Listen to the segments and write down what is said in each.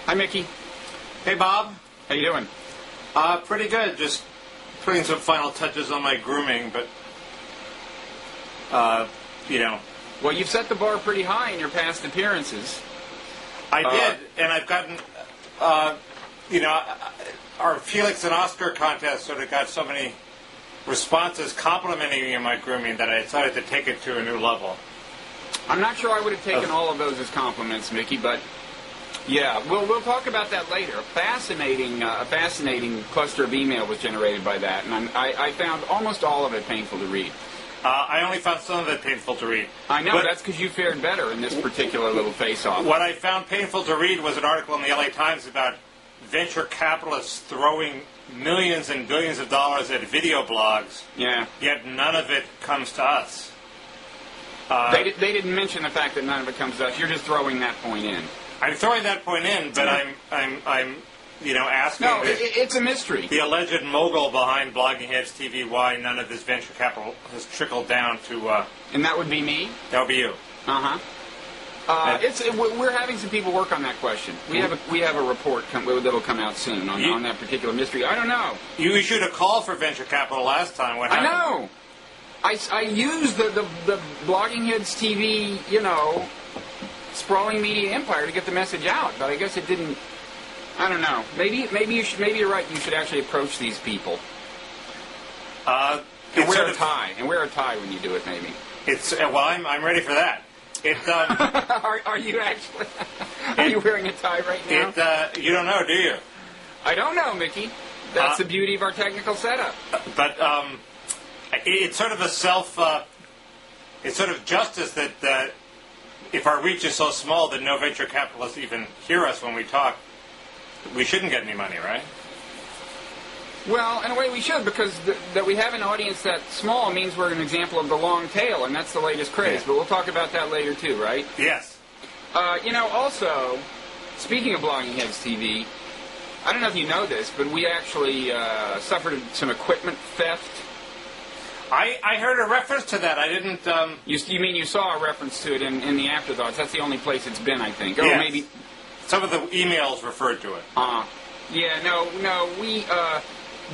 Hi, Mickey. Hey, Bob. How you doing? Pretty good. Just putting some final touches on my grooming, but, you know. Well, you've set the bar pretty high in your past appearances. I did, and I've gotten, you know, our Felix-Oscar contest sort of got so many responses complimenting me on my grooming that I decided to take it to a new level. I'm not sure I would have taken all of those as compliments, Mickey, but yeah, we'll talk about that later. A fascinating cluster of email was generated by that, and I found almost all of it painful to read. I only found some of it painful to read. I know, but that's because you fared better in this particular little face-off. What I found painful to read was an article in the LA Times about venture capitalists throwing millions and billions of dollars at video blogs. Yeah. Yet none of it comes to us. They didn't mention the fact that none of it comes to us. You're just throwing that point in. I'm throwing that point in, but I'm you know, asking. No, it's a mystery. The alleged mogul behind Blogging Heads TV, why none of this venture capital has trickled down to. And that would be me. That would be you. We're having some people work on that question. We have a report that'll come out soon on that particular mystery. I don't know. You issued a call for venture capital last time. What happened? I know. I used the Blogging Heads TV, you know, sprawling media empire to get the message out, but I guess it didn't. I don't know. Maybe you're right. You should actually approach these people. And wear a tie. And wear a tie when you do it. Maybe. It's well. I'm ready for that. Are you actually? Are you wearing a tie right now? You don't know, do you? I don't know, Mickey. That's the beauty of our technical setup. But it's sort of it's sort of justice that if our reach is so small that no venture capitalists even hear us when we talk, we shouldn't get any money, right? Well, in a way we should, because that we have an audience that small means we're an example of the long tail, and that's the latest craze. Yeah. But we'll talk about that later too, right? Yes. You know, also, speaking of Blogging Heads TV, I don't know if you know this, but we actually suffered some equipment theft. I heard a reference to that. I didn't. You mean you saw a reference to it in the afterthoughts? That's the only place it's been, I think. Yes. Or maybe some of the emails referred to it. Yeah, no. We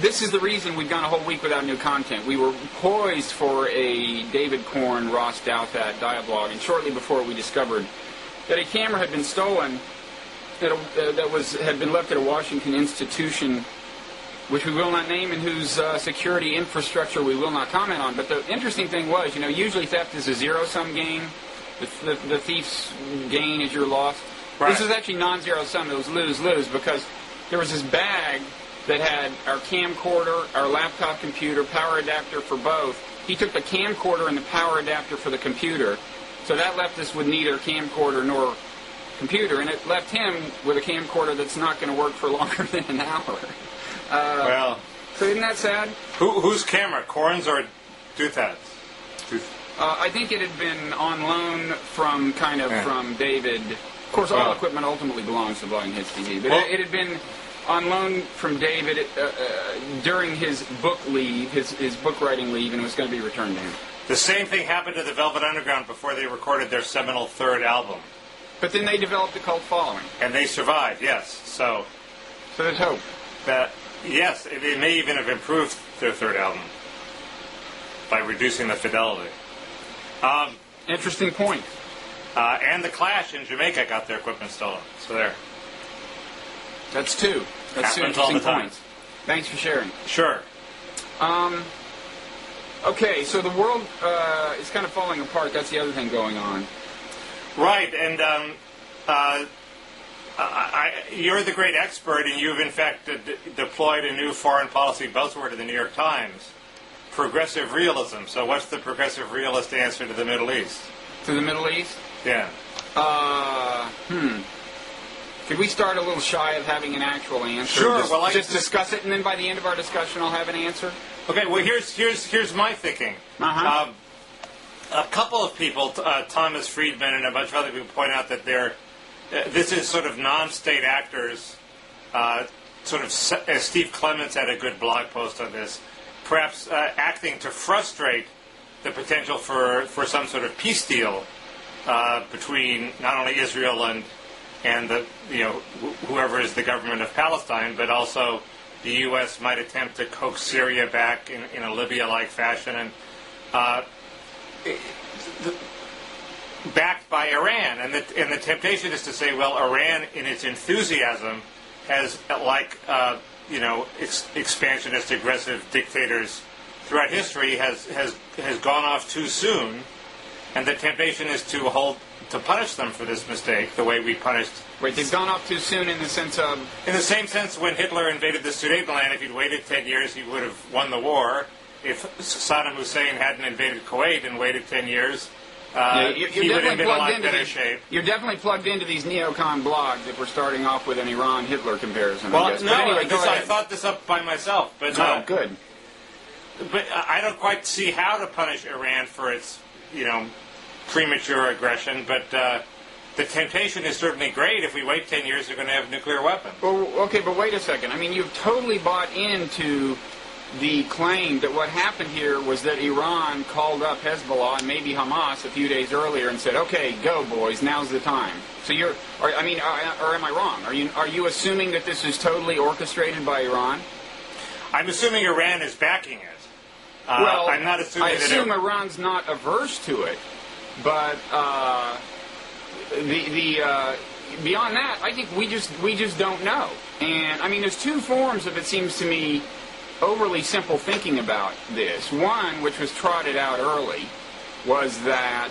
this is the reason we've gone a whole week without new content. We were poised for a David Korn, Ross Douthat dialogue, and shortly before we discovered that a camera had been stolen that had been left at a Washington institution, which we will not name, and whose security infrastructure we will not comment on. But the interesting thing was, you know, usually theft is a zero-sum game. The thief's gain is your loss. Right. This was actually non-zero sum. It was lose-lose, because there was this bag that had our camcorder, our laptop computer, power adapter for both. He took the camcorder and the power adapter for the computer. So that left us with neither camcorder nor computer, and it left him with a camcorder that's not going to work for longer than an hour. Well, so isn't that sad? Whose camera, Korn's or Douthat's? I think it had been on loan from from David. Of course, all equipment ultimately belongs to Blogging Heads TV, but it had been on loan from David during his book leave, his book writing leave, and it was going to be returned to him. The same thing happened to the Velvet Underground before they recorded their seminal third album. But then they developed a cult following. And they survived, yes. So there's hope. Yes, it may even have improved their third album by reducing the fidelity. Interesting point. And the Clash in Jamaica got their equipment stolen. So there. That's two. That's two interesting points. Thanks for sharing. Sure. Okay, so the world is kind of falling apart. That's the other thing going on. Right, and you're the great expert, and you've in fact deployed a new foreign policy buzzword in the New York Times, progressive realism. So what's the progressive realist answer to the Middle East? To the Middle East? Yeah. Could we start a little shy of having an actual answer? Sure. Just discuss it, and then by the end of our discussion, I'll have an answer. Okay. Well, here's my thinking. A couple of people, Thomas Friedman and a bunch of other people, point out that this is sort of non-state actors, as Steve Clements had a good blog post on this, perhaps acting to frustrate the potential for some sort of peace deal between not only Israel and and whoever is the government of Palestine, but also the U.S. might attempt to coax Syria back in a Libya-like fashion, and backed by Iran. And the temptation is to say, well, Iran, in its enthusiasm, has, like expansionist, aggressive dictators throughout history, has gone off too soon, and the temptation is to punish them for this mistake, the way we punished. Wait, they've gone off too soon in the sense of? In the same sense, when Hitler invaded the Sudetenland, if he'd waited 10 years, he would have won the war. If Saddam Hussein hadn't invaded Kuwait and waited 10 years, he would have been in a lot better shape. You're definitely plugged into these neocon blogs if we're starting off with an Iran-Hitler comparison. Well, I guess. no, but anyway, I thought this up by myself. But, good. But I don't quite see how to punish Iran for its, premature aggression. But the temptation is certainly great. If we wait 10 years, they're going to have nuclear weapons. Well, okay, but wait a second. I mean, you've totally bought into the claim that what happened here was that Iran called up Hezbollah and maybe Hamas a few days earlier and said, "Okay, go boys, now's the time." So or am I wrong? Are you assuming that this is totally orchestrated by Iran? I'm assuming Iran is backing it. Well, I'm not assuming I assume Iran's not averse to it, but beyond that, I think we just don't know. And I mean, there's two forms of, it seems to me, overly simple thinking about this. One, which was trotted out early, was that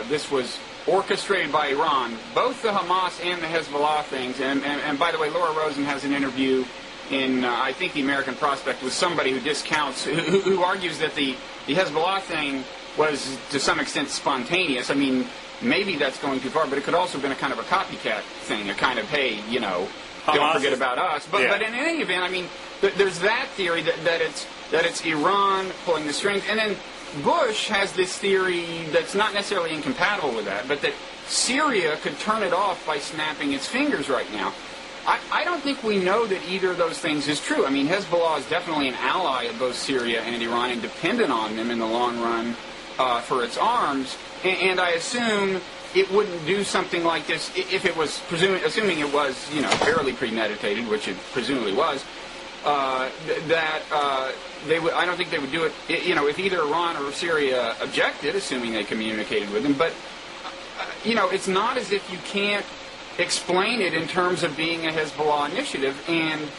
this was orchestrated by Iran, both the Hamas and the Hezbollah things. And by the way, Laura Rosen has an interview in, I think, the American Prospect with somebody who discounts, who argues that the Hezbollah thing was, to some extent, spontaneous. I mean, maybe that's going too far, but it could also have been a kind of a copycat thing, a kind of, hey, don't forget about us. But in any event, I mean, there's that theory that it's Iran pulling the strings, and then Bush has this theory that's not necessarily incompatible with that, but that Syria could turn it off by snapping its fingers right now. I don't think we know that either of those things is true. I mean, Hezbollah is definitely an ally of both Syria and Iran and dependent on them in the long run for its arms, and I assume it wouldn't do something like this if it was, assuming it was, fairly premeditated, which it presumably was, they would. I don't think they would do it, if either Iran or Syria objected, assuming they communicated with them. But, it's not as if you can't explain it in terms of being a Hezbollah initiative, and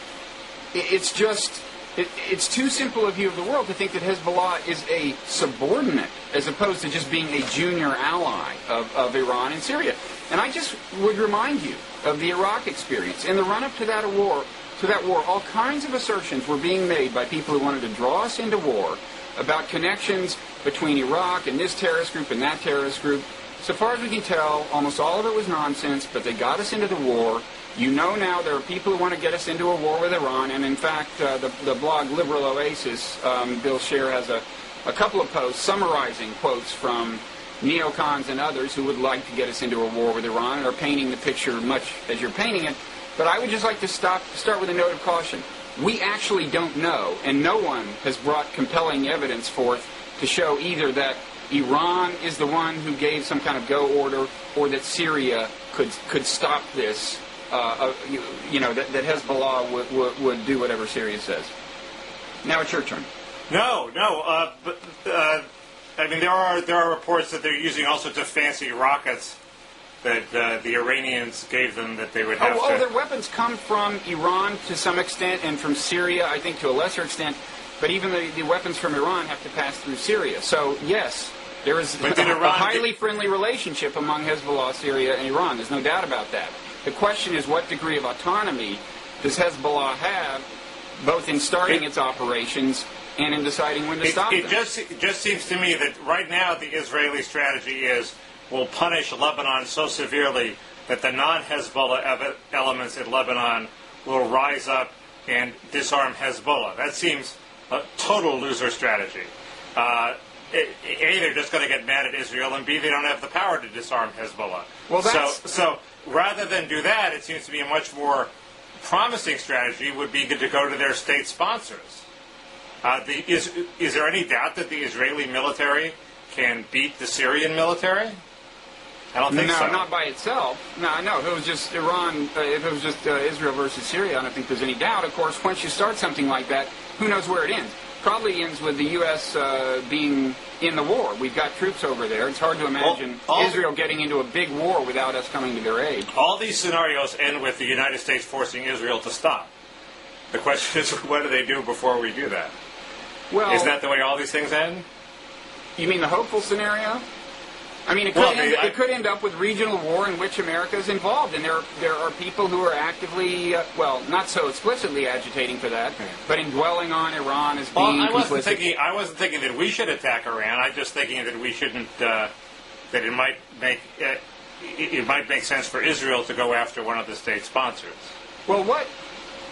it's just, it's too simple a view of the world to think that Hezbollah is a subordinate as opposed to just being a junior ally of Iran and Syria. And I just would remind you of the Iraq experience. In the run-up to that war, all kinds of assertions were being made by people who wanted to draw us into war about connections between Iraq and this terrorist group and that terrorist group. So far as we can tell, almost all of it was nonsense, but they got us into the war. Now there are people who want to get us into a war with Iran, and in fact, the blog Liberal Oasis, Bill Scher has a couple of posts summarizing quotes from neocons and others who would like to get us into a war with Iran and are painting the picture much as you're painting it. But I would just like to start with a note of caution. We actually don't know, and no one has brought compelling evidence forth to show either that Iran is the one who gave some kind of go order, or that Syria could stop this. That Hezbollah would do whatever Syria says. Now it's your turn. No. But I mean, there are reports that they're using all sorts of fancy rockets that the Iranians gave them that they would have to... their weapons come from Iran to some extent, and from Syria, I think, to a lesser extent. But even the weapons from Iran have to pass through Syria. So, yes, there is a highly friendly relationship among Hezbollah, Syria, and Iran. There's no doubt about that. The question is, what degree of autonomy does Hezbollah have, both in starting its operations and in deciding when to stop them? It just seems to me that right now the Israeli strategy is, we'll punish Lebanon so severely that the non-Hezbollah elements in Lebanon will rise up and disarm Hezbollah. That seems a total loser strategy. A, they're just going to get mad at Israel, and B, they don't have the power to disarm Hezbollah. Well, so rather than do that, it seems to be a much more promising strategy would be to go to their state sponsors. Is there any doubt that the Israeli military can beat the Syrian military? I don't think so. No, not by itself. No, if it was just Iran, if it was just Israel versus Syria, I don't think there's any doubt. Of course, once you start something like that, who knows where it ends? Probably ends with the U.S. Being in the war. We've got troops over there. It's hard to imagine Israel getting into a big war without us coming to their aid. All these scenarios end with the United States forcing Israel to stop. The question is, what do they do before we do that? Well, is that the way all these things end? You mean the hopeful scenario? I mean, it could end up with regional war in which America is involved, and there are people who are actively, not so explicitly agitating for that, but indwelling on Iran as being complicit. I wasn't thinking that we should attack Iran. I'm just thinking that we shouldn't. That it might make sense for Israel to go after one of the state sponsors. Well, what?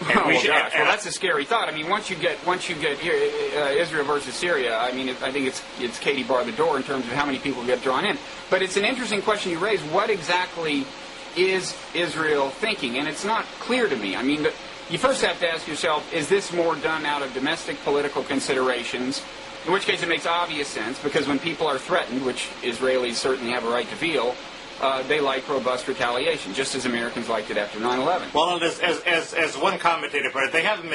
Well, that's a scary thought. I mean, once you get Israel versus Syria, I mean, I think it's Katie bar the door in terms of how many people get drawn in. But it's an interesting question you raise. What exactly is Israel thinking? And it's not clear to me. I mean, you first have to ask yourself, is this more done out of domestic political considerations? In which case it makes obvious sense, because when people are threatened, which Israelis certainly have a right to feel, they like robust retaliation, just as Americans liked it after 9/11. Well, as one commentator put it, they haven't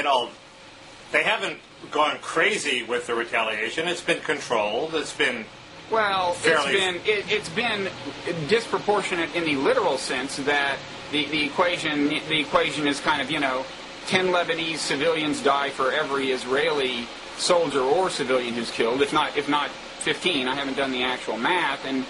gone crazy with the retaliation. It's been controlled. It's been it's been disproportionate in the literal sense that the equation is kind of 10 Lebanese civilians die for every Israeli soldier or civilian who's killed, if not 15. I haven't done the actual math, and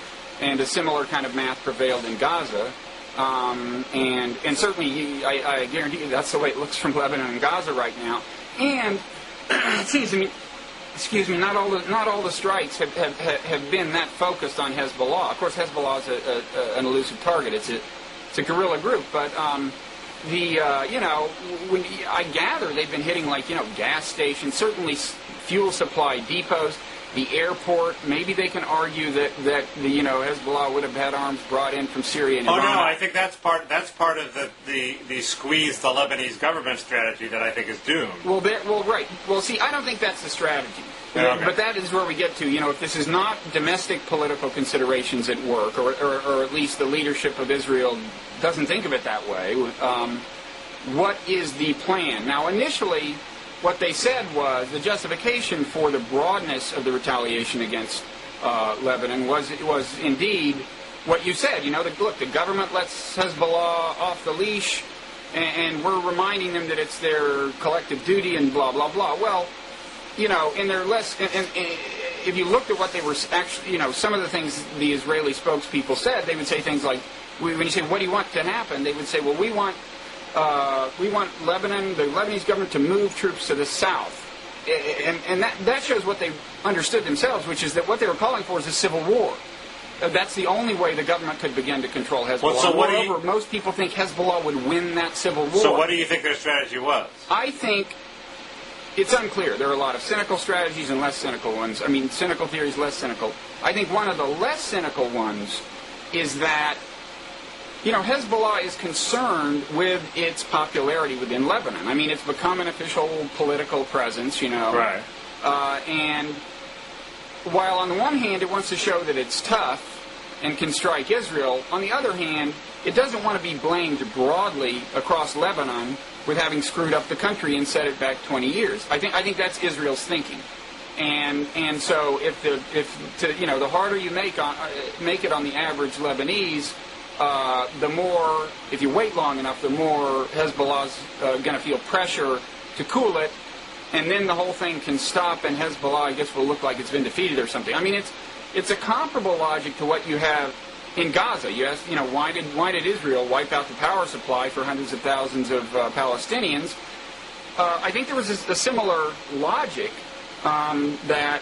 a similar kind of math prevailed in Gaza. And certainly, I guarantee you that's the way it looks from Lebanon and Gaza right now. And it seems to me, not all the strikes have been that focused on Hezbollah. Of course, Hezbollah is an elusive target. It's a guerrilla group, but when I gather they've been hitting gas stations, certainly fuel supply depots. The airport, maybe they can argue that Hezbollah would have had arms brought in from Syria and Iran. Oh no, I think that's part of the squeeze the Lebanese government strategy that I think is doomed. Right. Well, see, I don't think that's the strategy. Okay. But that is where we get to. If this is not domestic political considerations at work, or at least the leadership of Israel doesn't think of it that way, what is the plan? Now, initially, what they said was the justification for the broadness of the retaliation against Lebanon was indeed what you said. The government lets Hezbollah off the leash, and we're reminding them that it's their collective duty and blah, blah, blah. Well, in their if you looked at what they were actually, some of the things the Israeli spokespeople said, they would say things like, when you say, what do you want to happen? They would say, well, we want Lebanon, the Lebanese government, to move troops to the south. And that shows what they understood themselves, which is that what they were calling for is a civil war. That's the only way the government could begin to control Hezbollah. Well, so moreover, most people think Hezbollah would win that civil war. So what do you think their strategy was? I think it's unclear. There are a lot of cynical strategies and less cynical ones. I mean, cynical theories, less cynical. I think one of the less cynical ones is that Hezbollah is concerned with its popularity within Lebanon. I mean, it's become an official political presence, Right. And while on the one hand it wants to show that it's tough and can strike Israel, on the other hand, it doesn't want to be blamed broadly across Lebanon with having screwed up the country and set it back 20 years. I think that's Israel's thinking. And so the harder you make it on the average Lebanese, the more, if you wait long enough, the more Hezbollah's going to feel pressure to cool it, and then the whole thing can stop, and Hezbollah, I guess, will look like it's been defeated or something. I mean, it's a comparable logic to what you have in Gaza. You ask, why did Israel wipe out the power supply for hundreds of thousands of Palestinians? I think there was a similar logic that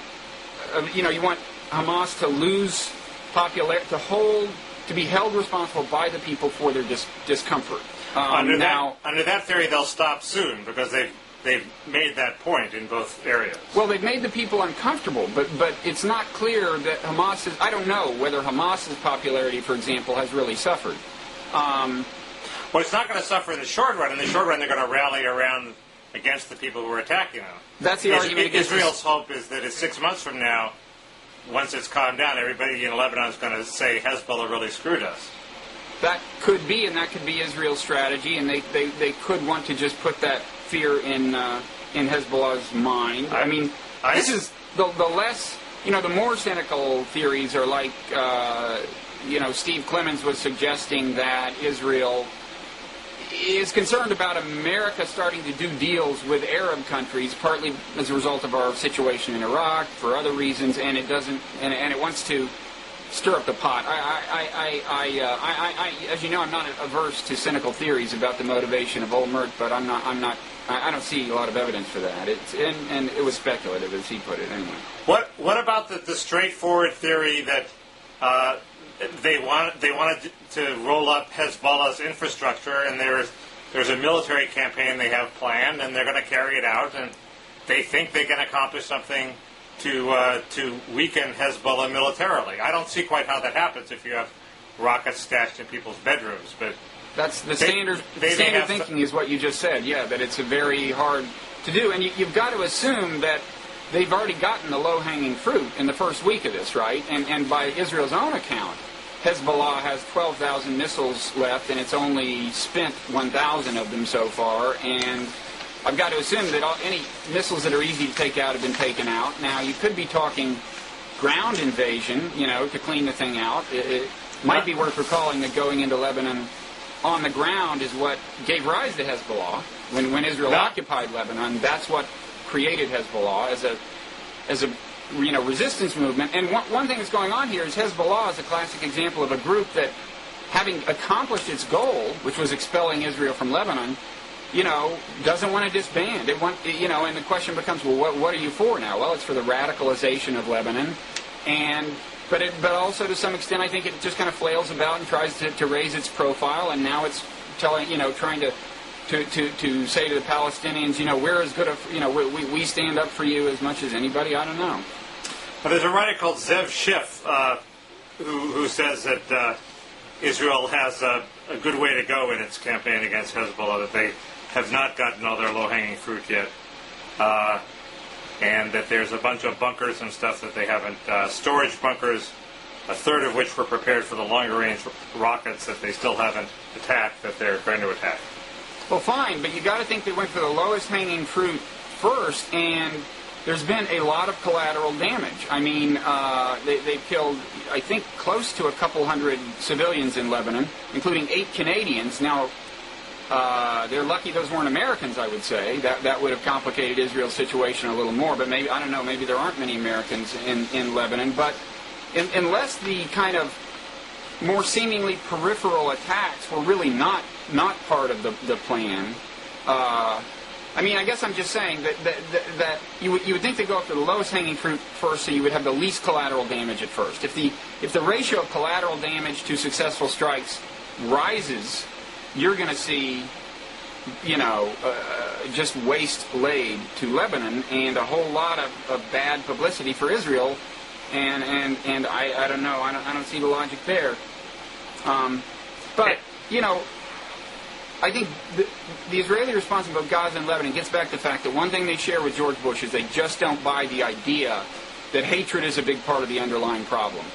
you want Hamas to lose popularity, to be held responsible by the people for their discomfort. Under that theory, they'll stop soon because they've made that point in both areas. Well, they've made the people uncomfortable, but it's not clear that Hamas's. I don't know whether Hamas's popularity, for example, has really suffered. Well, it's not going to suffer in the short run. In the short run, they're going to rally around against the people who are attacking them. That's the argument against Israel's hope is that 6 months from now, once it's calmed down, everybody in Lebanon is going to say Hezbollah really screwed us. That could be, and that could be Israel's strategy, and they could want to just put that fear in Hezbollah's mind. This is the less, the more cynical theories are like, Steve Clemens was suggesting that Israel is concerned about America starting to do deals with Arab countries, partly as a result of our situation in Iraq, for other reasons, and it doesn't, and it wants to stir up the pot. As you know, I'm not averse to cynical theories about the motivation of Olmert, but I don't see a lot of evidence for that. And it was speculative, as he put it, anyway. What about the straightforward theory that they wanted to roll up Hezbollah's infrastructure, and there's a military campaign they have planned, and they're going to carry it out, and they think they can accomplish something to weaken Hezbollah militarily. I don't see quite how that happens if you have rockets stashed in people's bedrooms, but that's the standard thinking is what you just said. Yeah, that it's a very hard to do, and you've got to assume that they've already gotten the low-hanging fruit in the first week of this, right? And by Israel's own account, Hezbollah has 12,000 missiles left, and it's only spent 1,000 of them so far. And I've got to assume that any missiles that are easy to take out have been taken out. Now, you could be talking ground invasion, to clean the thing out. It might be worth recalling that going into Lebanon on the ground is what gave rise to Hezbollah. When Israel occupied Lebanon, that's what created Hezbollah as a resistance movement. And one thing that's going on here is Hezbollah is a classic example of a group that, having accomplished its goal, which was expelling Israel from Lebanon, doesn't want to disband. And the question becomes, well, what are you for now? Well, it's for the radicalization of Lebanon, but also to some extent, I think it just kind of flails about and tries to raise its profile, and now it's trying to say to the Palestinians, we're as good we stand up for you as much as anybody. I don't know. Well, there's a writer called Zev Schiff who says that Israel has a good way to go in its campaign against Hezbollah, that they have not gotten all their low-hanging fruit yet, and that there's a bunch of bunkers and stuff that they haven't, storage bunkers, a third of which were prepared for the longer-range rockets that they still haven't attacked, that they're going to attack. Well, fine, but you got to think they went for the lowest hanging fruit first, and there's been a lot of collateral damage. I mean, they've killed, I think, close to a couple hundred civilians in Lebanon, including 8 Canadians. Now, they're lucky those weren't Americans, I would say. That would have complicated Israel's situation a little more, but maybe, I don't know, maybe there aren't many Americans in Lebanon. But unless the kind of more seemingly peripheral attacks were really not part of the plan. I guess I'm just saying that you would think they go after the lowest hanging fruit first, so you would have the least collateral damage at first. If the ratio of collateral damage to successful strikes rises, you're going to see, just waste laid to Lebanon and a whole lot of bad publicity for Israel. And I don't know. I don't see the logic there. But I think the Israeli response in both Gaza and Lebanon gets back to the fact that one thing they share with George Bush is they just don't buy the idea that hatred is a big part of the underlying problem.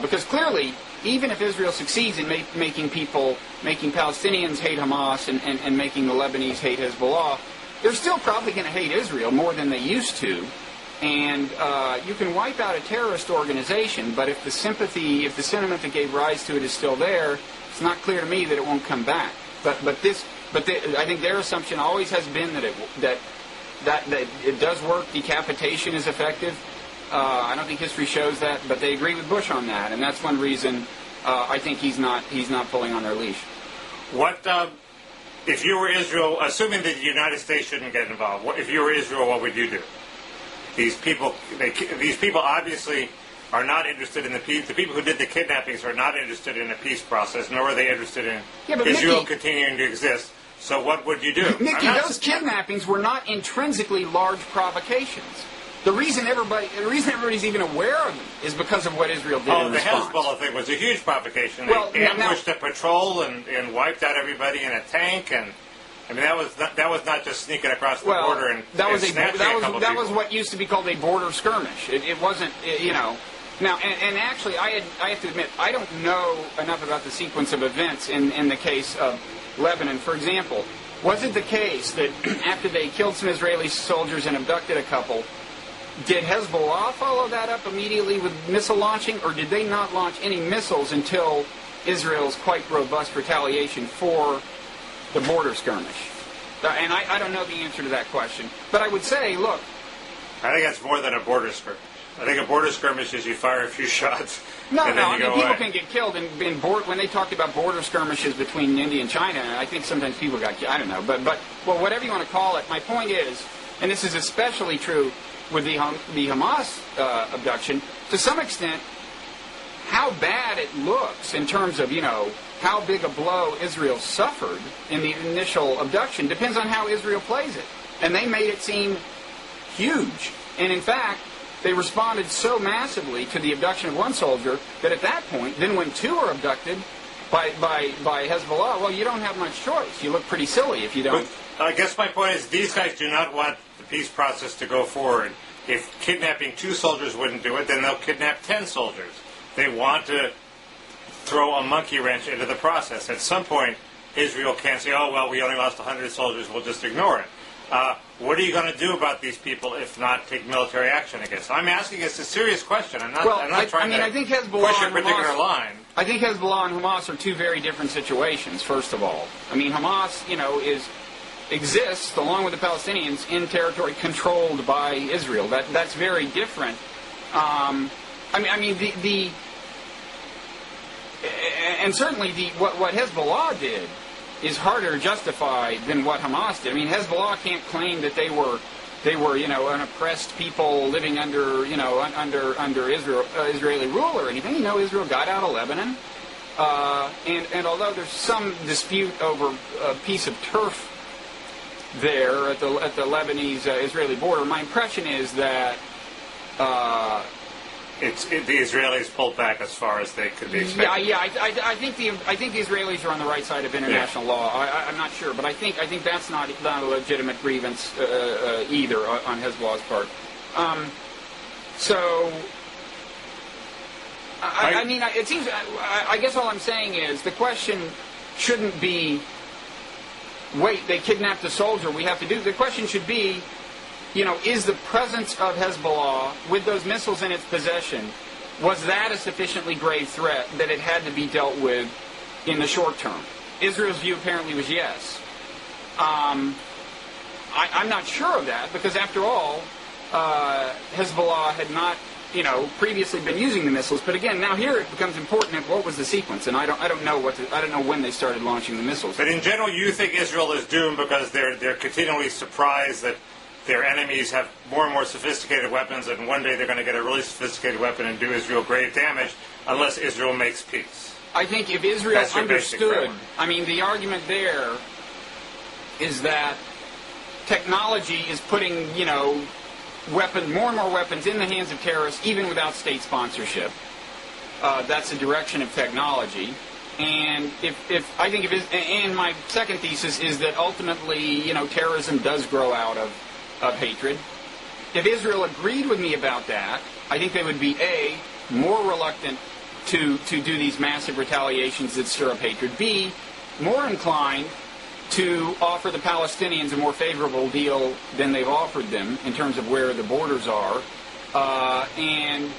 Because clearly, even if Israel succeeds in making Palestinians hate Hamas and making the Lebanese hate Hezbollah, they're still probably going to hate Israel more than they used to. And you can wipe out a terrorist organization, but if the sentiment that gave rise to it is still there, it's not clear to me that it won't come back. But I think their assumption always has been that it does work. Decapitation is effective. I don't think history shows that, but they agree with Bush on that, and that's one reason I think he's not pulling on their leash. What if you were Israel? Assuming that the United States shouldn't get involved, if you were Israel, what would you do? These people obviously are not interested in the peace. The people who did the kidnappings are not interested in a peace process, nor are they interested in Israel continuing to exist. So what would you do? Mickey, those kidnappings were not intrinsically large provocations. The reason everybody's even aware of them is because of what Israel did in response. The Hezbollah thing was a huge provocation. They ambushed a patrol and wiped out everybody in a tank, and I mean, that was not just sneaking across the border and that was snatching a couple that people. was what used to be called a border skirmish. It wasn't, you know. Now, and actually, I have to admit, I don't know enough about the sequence of events in the case of Lebanon. For example, was it the case that after they killed some Israeli soldiers and abducted a couple, did Hezbollah follow that up immediately with missile launching, or did they not launch any missiles until Israel's quite robust retaliation for the border skirmish? And I don't know the answer to that question. But I would say, look... I think that's more than a border skirmish. I think a border skirmish is you fire a few shots No, and then you go people away. can get killed. And when they talked about border skirmishes between India and China, I think sometimes people got killed. I don't know. But well, whatever you want to call it, my point is, and this is especially true with the Hamas abduction, to some extent, how bad it looks in terms of, you know, how big a blow Israel suffered in the initial abduction depends on how Israel plays it. And they made it seem huge. And in fact, they responded so massively to the abduction of one soldier that at that point, then when two are abducted by Hezbollah, well, you don't have much choice. You look pretty silly if you don't. But I guess my point is these guys do not want the peace process to go forward. If kidnapping 2 soldiers wouldn't do it, then they'll kidnap 10 soldiers. They want to throw a monkey wrench into the process. At some point, Israel can't say, oh, well, we only lost 100 soldiers, we'll just ignore it. What are you going to do about these people if not take military action against them? I'm asking us a serious question. I'm not trying to I think Hezbollah push a and particular Hamas, line. I think Hezbollah and Hamas are two very different situations, first of all. I mean, Hamas, you know, exists, along with the Palestinians, in territory controlled by Israel. That's very different. And certainly what Hezbollah did is harder to justify than what Hamas did. I mean, Hezbollah can't claim that they were you know, an oppressed people living under Israeli rule or anything. You know, Israel got out of Lebanon, and although there's some dispute over a piece of turf there at the Lebanese Israeli border, my impression is that. The Israelis pulled back as far as they could be expected. Yeah. I think the Israelis are on the right side of international law. I'm not sure, but I think that's not a legitimate grievance either on Hezbollah's part. I mean, it seems. I guess all I'm saying is the question shouldn't be, wait, they kidnapped a soldier, we have to do. The question should be, you know, is the presence of Hezbollah with those missiles in its possession, was that a sufficiently grave threat that it had to be dealt with in the short term? Israel's view apparently was yes. I'm not sure of that because, after all, Hezbollah had not, you know, previously been using the missiles. But again, now here it becomes important. What was the sequence? And I don't know when they started launching the missiles. But in general, you think Israel is doomed because they're continually surprised that their enemies have more and more sophisticated weapons, and one day they're going to get a really sophisticated weapon and do Israel grave damage unless Israel makes peace. I think if Israel understood, I mean, the argument there is that technology is putting, you know, more and more weapons in the hands of terrorists, even without state sponsorship. That's the direction of technology. And and my second thesis is that ultimately, you know, terrorism does grow out of hatred. If Israel agreed with me about that, I think they would be more reluctant to do these massive retaliations that stir up hatred. B, more inclined to offer the Palestinians a more favorable deal than they've offered them in terms of where the borders are. And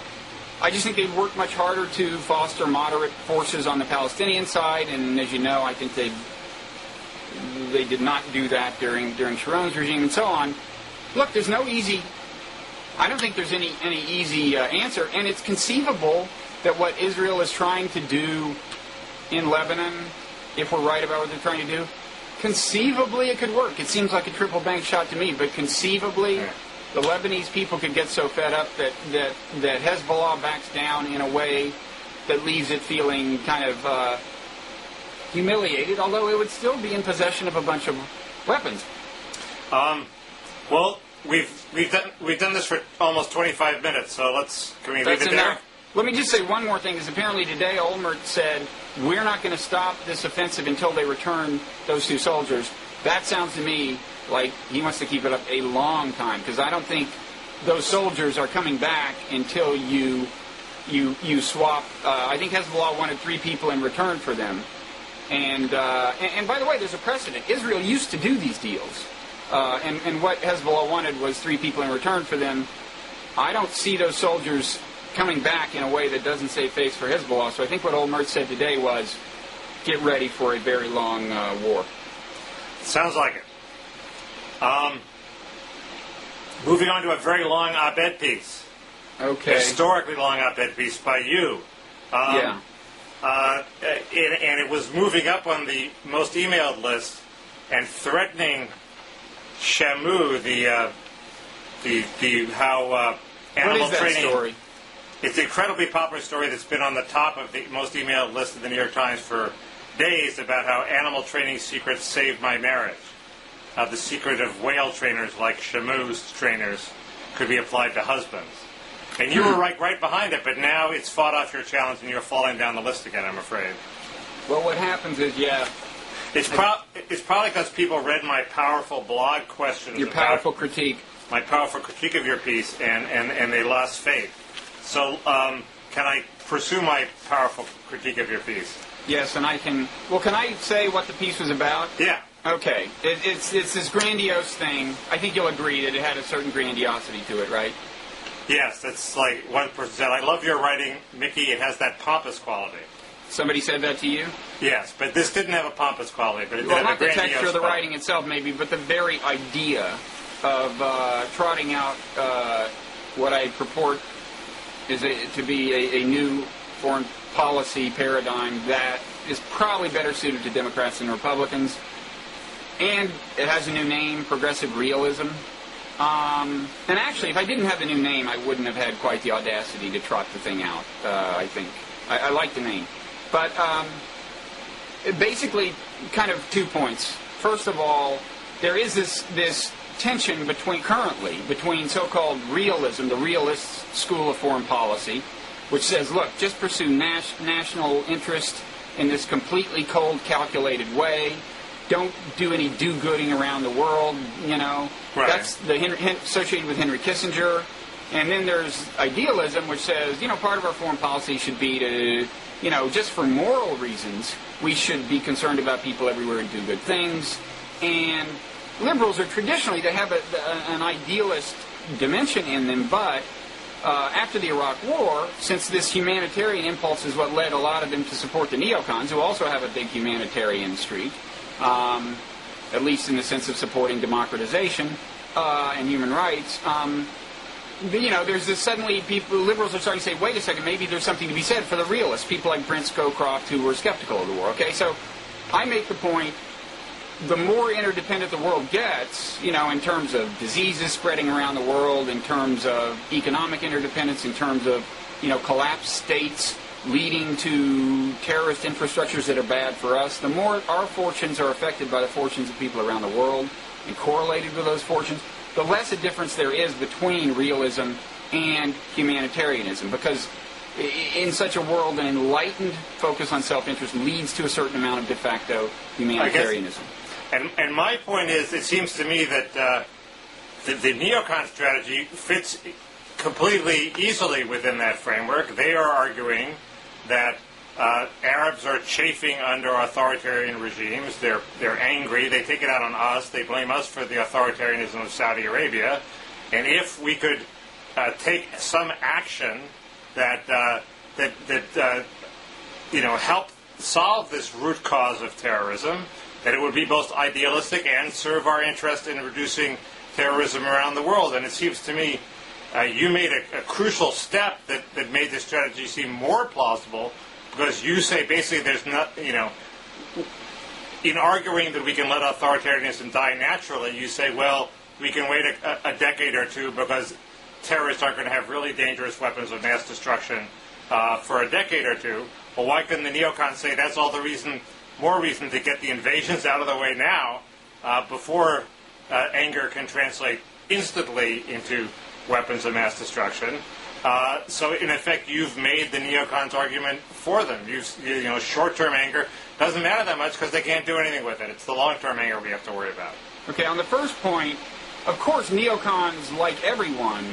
I just think they've worked much harder to foster moderate forces on the Palestinian side. And as you know, I think they did not do that during Sharon's regime and so on. Look, there's no easy. I don't think there's any easy answer, and it's conceivable that what Israel is trying to do in Lebanon, if we're right about what they're trying to do, conceivably it could work. It seems like a triple bank shot to me, but conceivably the Lebanese people could get so fed up that Hezbollah backs down in a way that leaves it feeling kind of humiliated, although it would still be in possession of a bunch of weapons. Well, we've done this for almost 25 minutes, so can we leave it there? Let me just say one more thing. Is apparently today Olmert said we're not going to stop this offensive until they return those 2 soldiers. That sounds to me like he wants to keep it up a long time, because I don't think those soldiers are coming back until you swap. I think Hezbollah wanted 3 people in return for them. And by the way, there's a precedent. Israel used to do these deals. And what Hezbollah wanted was 3 people in return for them. I don't see those soldiers coming back in a way that doesn't save face for Hezbollah. So I think what Old Mert said today was, get ready for a very long war. Sounds like it. Moving on to a very long op-ed piece. Okay. Historically long op-ed piece by you. Yeah. And it was moving up on the most emailed list and threatening Shamu, how animal what is that training. Story? It's an incredibly popular story that's been on the top of the most emailed list of the New York Times for days about how animal training secrets saved my marriage. The secret of whale trainers like Shamu's trainers could be applied to husbands. And you were right behind it, but now it's fought off your challenge and you're falling down the list again, I'm afraid. Well, what happens is, It's probably because people read my powerful blog questions. Your powerful critique. My powerful critique of your piece, and they lost faith. So, can I pursue my powerful critique of your piece? Yes, and I can... Well, can I say what the piece was about? Yeah. Okay. It's this grandiose thing. I think you'll agree that it had a certain grandiosity to it, right? Yes, that's like one person said, I love your writing, Mickey. It has that pompous quality. Somebody said that to you? Yes, but this didn't have a pompous quality. But it did well, have not a the grandiose texture of the quality. writing itself, maybe, but the very idea of trotting out what I purport is to be a new foreign policy paradigm that is probably better suited to Democrats than Republicans. And it has a new name, progressive realism. And actually, if I didn't have the new name, I wouldn't have had quite the audacity to trot the thing out, I think. I like the name. But basically, kind of 2 points. First of all, there is this tension currently between so-called realism, the realist school of foreign policy, which says, look, just pursue national interest in this completely cold, calculated way. Don't do any do-gooding around the world, Right. That's associated with Henry Kissinger. And then there's idealism, which says, part of our foreign policy should be to, just for moral reasons, we should be concerned about people everywhere and do good things. And liberals are traditionally, they have an idealist dimension in them, but after the Iraq War, since this humanitarian impulse is what led a lot of them to support the Neocons, who also have a big humanitarian streak, at least in the sense of supporting democratization and human rights, there's this suddenly liberals are starting to say, wait a second, maybe there's something to be said for the realists, people like Brent Scowcroft who were skeptical of the war. Okay, so I make the point, the more interdependent the world gets, in terms of diseases spreading around the world, in terms of economic interdependence, in terms of, collapsed states leading to terrorist infrastructures that are bad for us, the more our fortunes are affected by the fortunes of people around the world and correlated with those fortunes, the less a difference there is between realism and humanitarianism. Because in such a world, an enlightened focus on self-interest leads to a certain amount of de facto humanitarianism. And my point is, it seems to me that the neocon strategy fits completely easily within that framework. They are arguing that Arabs are chafing under authoritarian regimes. They're angry. They take it out on us. They blame us for the authoritarianism of Saudi Arabia. And if we could take some action that help solve this root cause of terrorism, that it would be both idealistic and serve our interest in reducing terrorism around the world. And it seems to me you made a crucial step that made this strategy seem more plausible, because you say basically there's not, in arguing that we can let authoritarianism die naturally, you say, well, we can wait a decade or two because terrorists aren't going to have really dangerous weapons of mass destruction for a decade or two. Well, why couldn't the neocons say that's all the more reason to get the invasions out of the way now before anger can translate instantly into weapons of mass destruction? So in effect, you've made the neocons' argument for them. Short-term anger. doesn't matter that much because they can't do anything with it. It's the long-term anger we have to worry about. Okay, on the first point, of course, neocons, like everyone,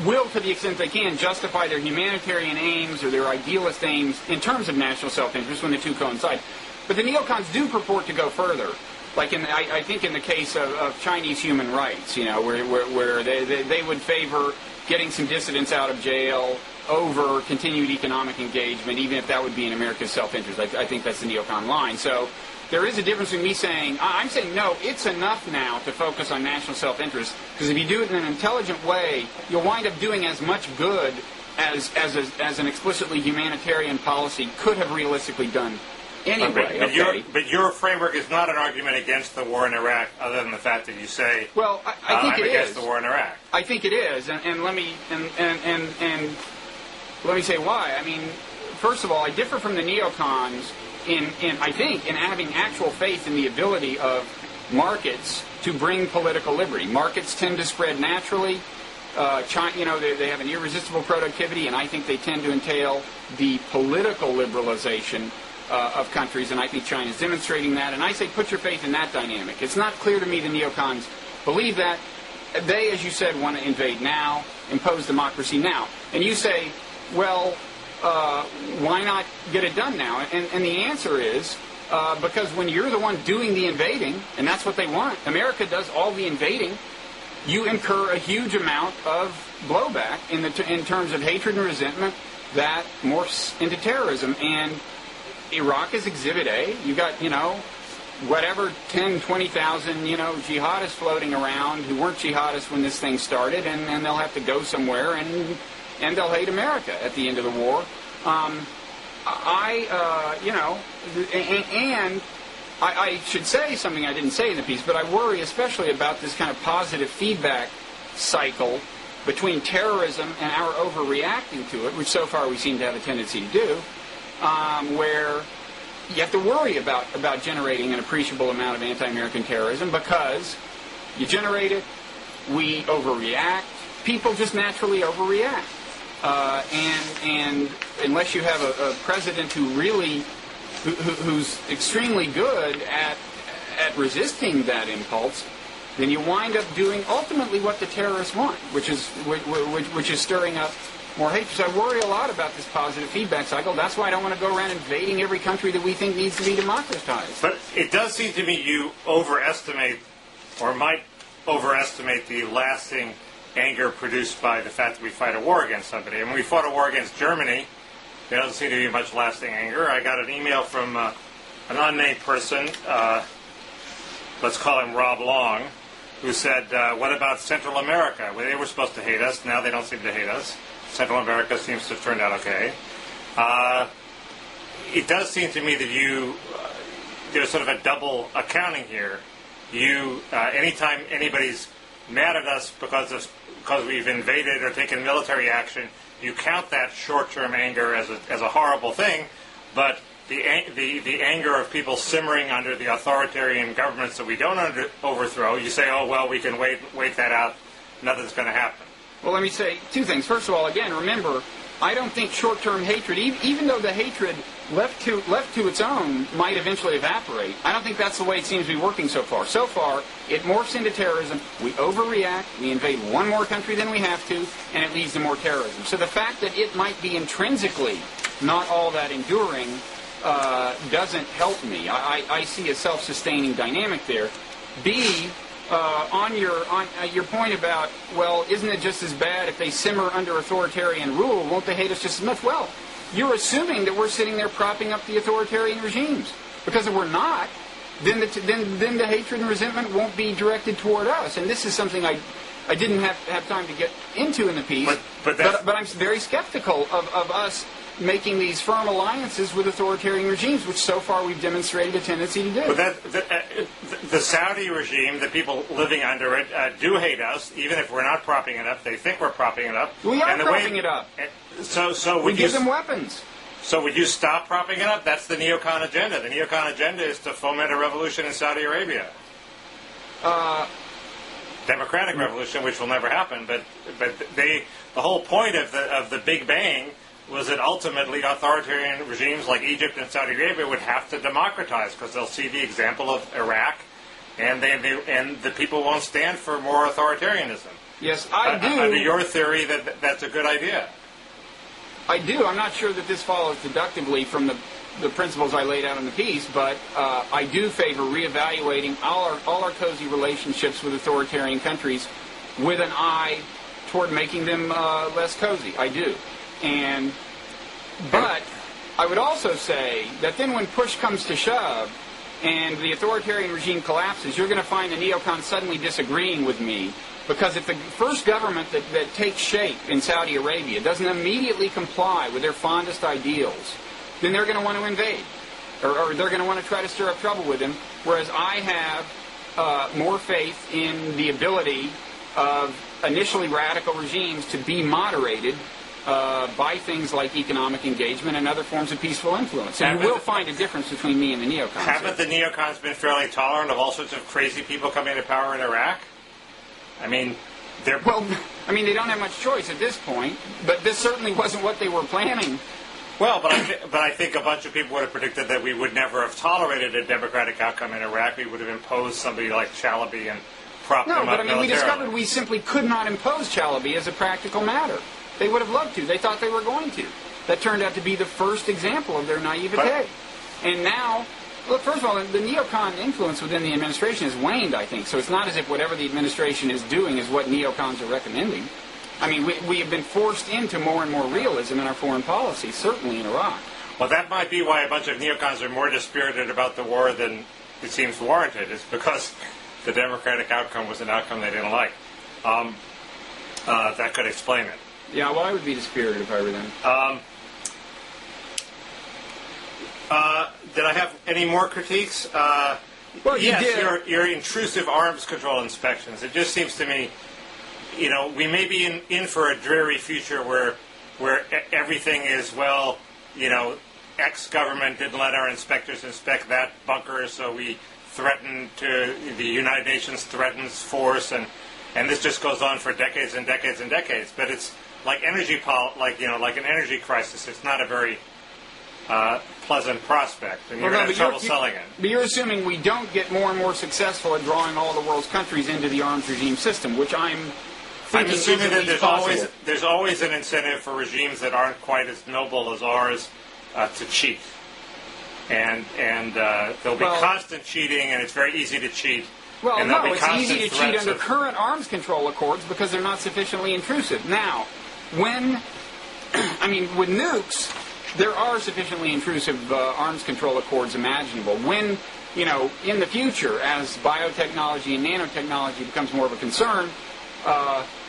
will, to the extent they can, justify their humanitarian aims or their idealist aims in terms of national self-interest when the two coincide. But the neocons do purport to go further. Like I think in the case of Chinese human rights, where they would favor getting some dissidents out of jail over continued economic engagement, even if that would be in America's self-interest. I think that's the neocon line. So there is a difference between me saying, I'm saying, no, it's enough now to focus on national self-interest, because if you do it in an intelligent way, you'll wind up doing as much good as an explicitly humanitarian policy could have realistically done anyway. But your framework is not an argument against the war in Iraq, other than the fact that you say, well, I think I'm against the war in Iraq. I think it is, and let me let me say why. I mean, first of all, I differ from the neocons in having actual faith in the ability of markets to bring political liberty. Markets tend to spread naturally. China, they have an irresistible productivity, and I think they tend to entail the political liberalization of countries, and I think China's demonstrating that. And I say, put your faith in that dynamic. It's not clear to me the neocons believe that. They, as you said, want to invade now, impose democracy now. And you say, well, why not get it done now? And the answer is because when you're the one doing the invading, and that's what they want, America does all the invading, you incur a huge amount of blowback in terms of hatred and resentment that morphs into terrorism. And Iraq is Exhibit A. You got, whatever 10, 20,000, jihadists floating around who weren't jihadists when this thing started, and they'll have to go somewhere, and they'll hate America at the end of the war. I should say something I didn't say in the piece, but I worry especially about this kind of positive feedback cycle between terrorism and our overreacting to it, which so far we seem to have a tendency to do, where you have to worry about generating an appreciable amount of anti-American terrorism because you generate it, we overreact, people just naturally overreact. And unless you have a president who's extremely good at resisting that impulse, then you wind up doing ultimately what the terrorists want, which is stirring up more hatred. So I worry a lot about this positive feedback cycle. That's why I don't want to go around invading every country that we think needs to be democratized. But it does seem to me you overestimate, or might overestimate, the lasting anger produced by the fact that we fight a war against somebody. And when we fought a war against Germany, there doesn't seem to be much lasting anger. I got an email from an unnamed person, let's call him Rob Long, who said, what about Central America? Well, they were supposed to hate us. Now they don't seem to hate us. Central America seems to have turned out okay. It does seem to me that there's sort of a double accounting here. Anytime anybody's mad at us because we've invaded or taken military action, you count that short-term anger as a horrible thing, but the anger of people simmering under the authoritarian governments that we don't overthrow, you say, oh, well, we can wait that out, nothing's going to happen. Well, let me say two things. First of all, again, remember, I don't think short-term hatred, even though the hatred left to its own might eventually evaporate, I don't think that's the way it seems to be working so far. So far, it morphs into terrorism. We overreact. We invade one more country than we have to, and it leads to more terrorism. So the fact that it might be intrinsically not all that enduring doesn't help me. I see a self-sustaining dynamic there. B, on your point about, well, isn't it just as bad if they simmer under authoritarian rule? Won't they hate us just as much? Well, you're assuming that we're sitting there propping up the authoritarian regimes. Because if we're not, then the hatred and resentment won't be directed toward us. And this is something I didn't have time to get into in the piece. But I'm very skeptical of us making these firm alliances with authoritarian regimes, which so far we've demonstrated a tendency to do. But the Saudi regime, the people living under it, do hate us, even if we're not propping it up. They think we're propping it up. We are propping it up. So we give them weapons. So would you stop propping it up? That's the neocon agenda. The neocon agenda is to foment a revolution in Saudi Arabia. Democratic revolution, which will never happen. But the whole point of the Big Bang was that ultimately authoritarian regimes like Egypt and Saudi Arabia would have to democratize because they'll see the example of Iraq, and the people won't stand for more authoritarianism. Yes, I do. Under your theory, that's a good idea. I do. I'm not sure that this follows deductively from the principles I laid out in the piece, but I do favor reevaluating all our cozy relationships with authoritarian countries with an eye toward making them less cozy. I do. But I would also say that then when push comes to shove and the authoritarian regime collapses, you're going to find the neocons suddenly disagreeing with me. Because if the first government that takes shape in Saudi Arabia doesn't immediately comply with their fondest ideals, then they're going to want to invade. Or they're going to want to try to stir up trouble with them. Whereas I have more faith in the ability of initially radical regimes to be moderated by things like economic engagement and other forms of peaceful influence. And you will find a difference between me and the neocons. Haven't the neocons been fairly tolerant of all sorts of crazy people coming to power in Iraq? I mean, they don't have much choice at this point, but this certainly wasn't what they were planning. Well, but I think a bunch of people would have predicted that we would never have tolerated a democratic outcome in Iraq. We would have imposed somebody like Chalabi and propped them up militarily. No, but we discovered we simply could not impose Chalabi as a practical matter. They would have loved to. They thought they were going to. That turned out to be the first example of their naivete. And now, look, first of all, the neocon influence within the administration has waned, I think. So it's not as if whatever the administration is doing is what neocons are recommending. I mean, we have been forced into more and more realism in our foreign policy, certainly in Iraq. Well, that might be why a bunch of neocons are more dispirited about the war than it seems warranted. It's because the democratic outcome was an outcome they didn't like. That could explain it. Yeah, well, I would be dispirited if I were them. Did I have any more critiques? Well, yes, you did. Your intrusive arms control inspections. It just seems to me, we may be in for a dreary future where everything is, X government didn't let our inspectors inspect that bunker, so we threatened the United Nations threatens force, and this just goes on for decades and decades and decades. But it's like like an energy crisis. It's not a very pleasant prospect, and you're going to have trouble selling it. But you're assuming we don't get more and more successful at drawing all the world's countries into the arms regime system, which I'm assuming that there's always an incentive for regimes that aren't quite as noble as ours to cheat, and there'll be constant cheating, and it's very easy to cheat. Well, no, it's easy to cheat under current arms control accords because they're not sufficiently intrusive. Now, with nukes, there are sufficiently intrusive arms control accords imaginable. When, in the future, as biotechnology and nanotechnology becomes more of a concern,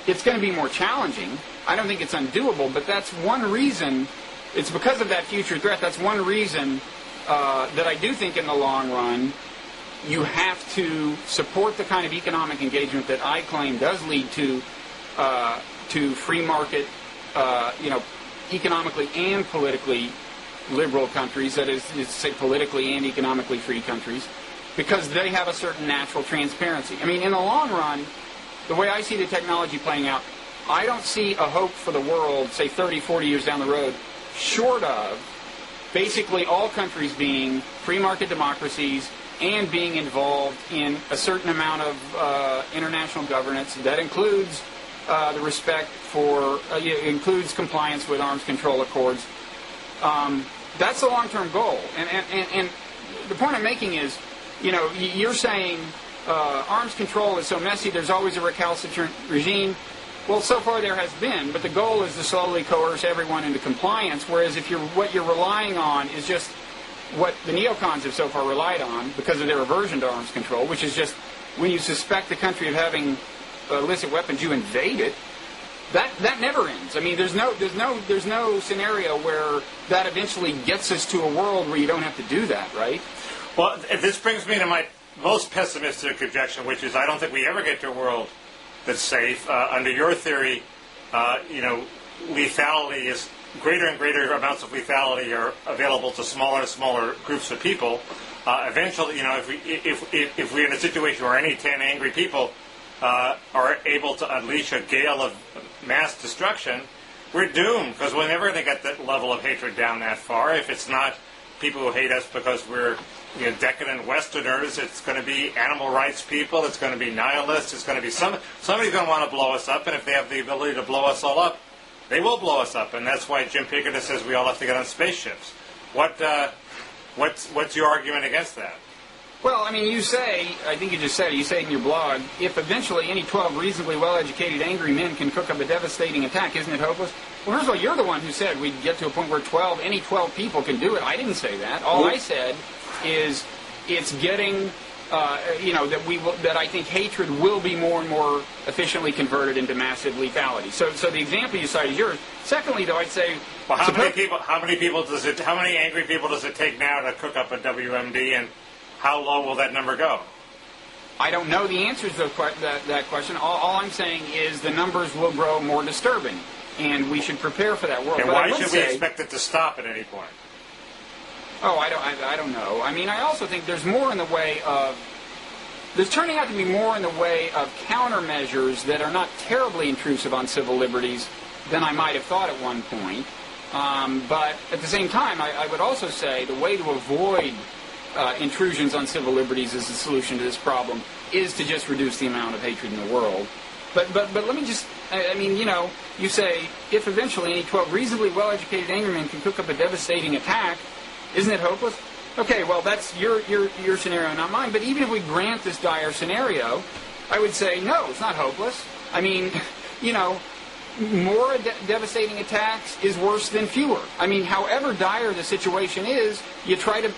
it's going to be more challenging. I don't think it's undoable, but that's one reason. It's because of that future threat. That's one reason that I do think in the long run you have to support the kind of economic engagement that I claim does lead to free market, economically and politically liberal countries, that is to say politically and economically free countries, because they have a certain natural transparency. I mean, in the long run, the way I see the technology playing out, I don't see a hope for the world, say 30, 40 years down the road, short of basically all countries being free market democracies and being involved in a certain amount of international governance that includes the respect for, includes compliance with arms control accords. That's the long-term goal. And the point I'm making is, you're saying arms control is so messy, there's always a recalcitrant regime. Well, so far there has been, but the goal is to slowly coerce everyone into compliance, whereas what you're relying on is just what the neocons have so far relied on because of their aversion to arms control, which is just when you suspect the country of having illicit weapons, you invade it. That never ends. I mean, there's no scenario where that eventually gets us to a world where you don't have to do that, right? Well, this brings me to my most pessimistic objection, which is I don't think we ever get to a world that's safe. Under your theory, lethality is greater and greater amounts of lethality are available to smaller and smaller groups of people. Eventually, if we're in a situation where any 10 angry people are able to unleash a gale of mass destruction, we're doomed because we're never going to get that level of hatred down that far. If it's not people who hate us because we're decadent Westerners, it's going to be animal rights people, it's going to be nihilists, it's going to be somebody's going to want to blow us up, and if they have the ability to blow us all up, they will blow us up, and that's why Jim Pickett says we all have to get on spaceships. What's your argument against that? Well, I mean, you say, I think you just said it, you say in your blog, if eventually any 12 reasonably well-educated angry men can cook up a devastating attack, isn't it hopeless? Well, first of all, you're the one who said we'd get to a point where any 12 people can do it. I didn't say that. All I said is it's getting, that I think hatred will be more and more efficiently converted into massive lethality. So the example you cite is yours. Secondly, though, I'd say... Well, how many angry people does it take now to cook up a WMD, and how low will that number go? I don't know the answers to that question. All I'm saying is the numbers will grow more disturbing, and we should prepare for that world. And why should we expect it to stop at any point? Oh, I don't know. I mean, I also think there's more in the way of... There's turning out to be more in the way of countermeasures that are not terribly intrusive on civil liberties than I might have thought at one point. But at the same time, I would also say the way to avoid intrusions on civil liberties as the solution to this problem is to just reduce the amount of hatred in the world. But let me just, I mean, you say, if eventually any 12 reasonably well-educated angry men can cook up a devastating attack, isn't it hopeless? Okay, well, that's your scenario, not mine. But even if we grant this dire scenario, I would say, no, it's not hopeless. I mean, more devastating attacks is worse than fewer. I mean, however dire the situation is, you try to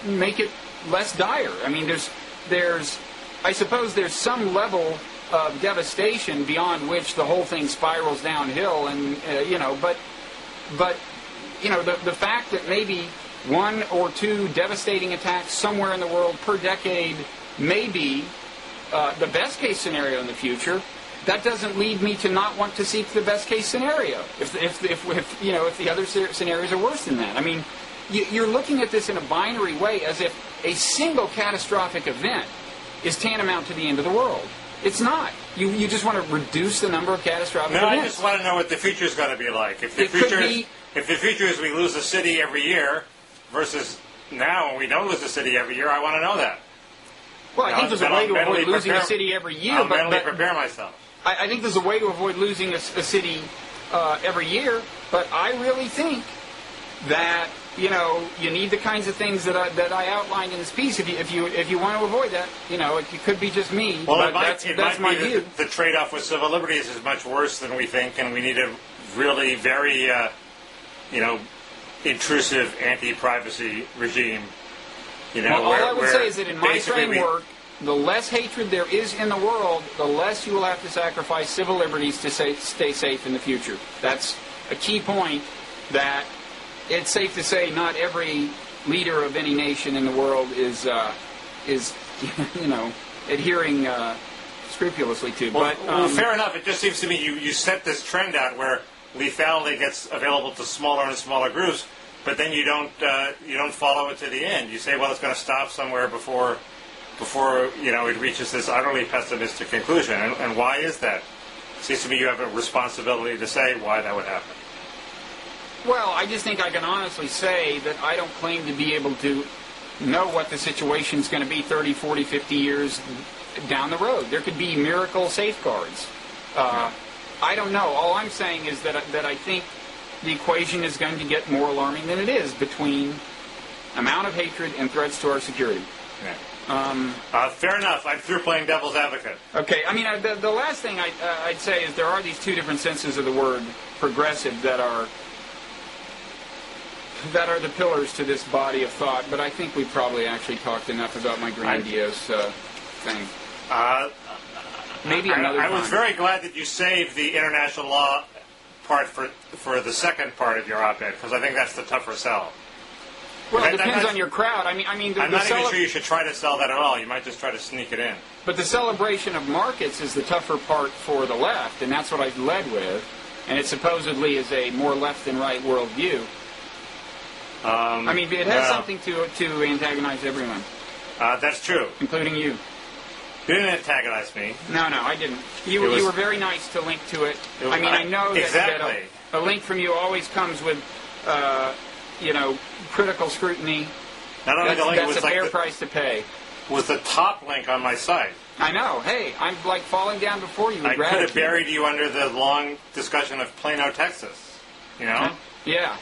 make it less dire. I mean, I suppose there's some level of devastation beyond which the whole thing spirals downhill, and but the fact that maybe one or two devastating attacks somewhere in the world per decade may be the best case scenario in the future. That doesn't lead me to not want to seek the best case scenario. If the other scenarios are worse than that. I mean, you're looking at this in a binary way, as if a single catastrophic event is tantamount to the end of the world. It's not. You just want to reduce the number of catastrophic events. No, I just want to know what the future is going to be like. If the future is we lose a city every year versus now when we don't lose a city every year, I want to know that. Well, I think there's a way to avoid losing a city every year. I'll mentally prepare myself. I think there's a way to avoid losing a city every year, but I really think that you need the kinds of things that I outlined in this piece. If you want to avoid that, it could be just me. Well, but that's my view. The trade-off with civil liberties is much worse than we think, and we need a really very intrusive anti-privacy regime. All I would say is that in my framework, the less hatred there is in the world, the less you will have to sacrifice civil liberties to stay safe in the future. That's a key point, that it's safe to say not every leader of any nation in the world is adhering scrupulously to. Well, fair enough. It just seems to me you set this trend out where lethality gets available to smaller and smaller groups, but then you don't follow it to the end. You say, well, it's going to stop somewhere before it reaches this utterly pessimistic conclusion. And why is that? It seems to me you have a responsibility to say why that would happen. Well, I just think I can honestly say that I don't claim to be able to know what the situation's going to be 30, 40, 50 years down the road. There could be miracle safeguards. I don't know. All I'm saying is that I think the equation is going to get more alarming than it is between amount of hatred and threats to our security. Yeah. Fair enough. I'm through playing devil's advocate. Okay. I mean, the last thing I'd say is there are these two different senses of the word progressive that are the pillars to this body of thought, but I think we've probably actually talked enough about my grandiose thing. Maybe another time. I was very glad that you saved the international law part for the second part of your op-ed, because I think that's the tougher sell. Well, it depends on your crowd. I mean, I'm not even sure you should try to sell that at all. You might just try to sneak it in. But the celebration of markets is the tougher part for the left, and that's what I led with. And it supposedly is a more left than right worldview. I mean, it has something to antagonize everyone. That's true, including you. You didn't antagonize me. No, I didn't. You were very nice to link to it. I mean, I know that exactly. A link from you always comes with, critical scrutiny. Not only the link, that's was a like fair price to pay. Was the top link on my site. I know. Hey, I'm like falling down before you. I could have buried you under the long discussion of Plano, Texas. You know? Yeah.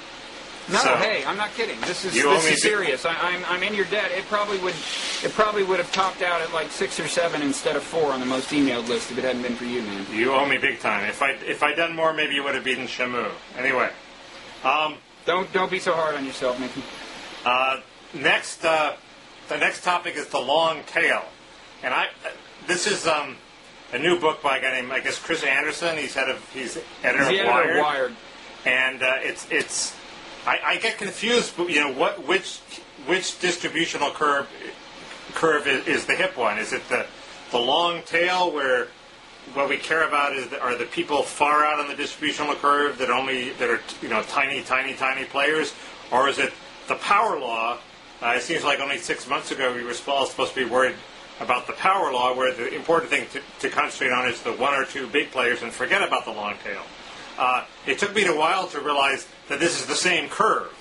No, So, hey, I'm not kidding. This is serious. I'm in your debt. It probably would have topped out at like 6 or 7 instead of 4 on the most emailed list if it hadn't been for you, man. You owe me big time. If I'd done more, maybe you would have beaten Shamu. Anyway, don't be so hard on yourself, Mickey. The next topic is the long tail, and this is a new book by a guy named, I guess, Chris Anderson. He's editor of Wired. And I get confused, which distributional curve is the hip one? Is it the long tail where what we care about are the people far out on the distributional curve that are tiny players, or is it the power law? It seems like only 6 months ago we were all supposed to be worried about the power law, where the important thing to concentrate on is the 1 or 2 big players and forget about the long tail. It took me a while to realize that this is the same curve.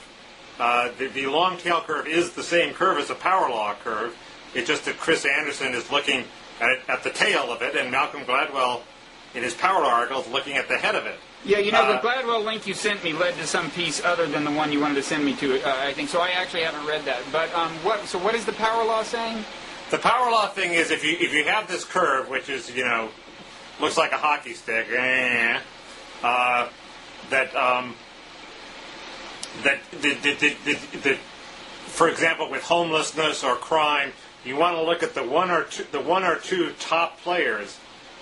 The long tail curve is the same curve as the power law curve. It's just that Chris Anderson is looking at the tail of it, and Malcolm Gladwell, in his power law article, is looking at the head of it. Yeah, the Gladwell link you sent me led to some piece other than the one you wanted to send me to, I think. So I actually haven't read that. But what is the power law saying? The power law thing is if you have this curve, which is, looks like a hockey stick, for example, with homelessness or crime, you want to look at the one or two top players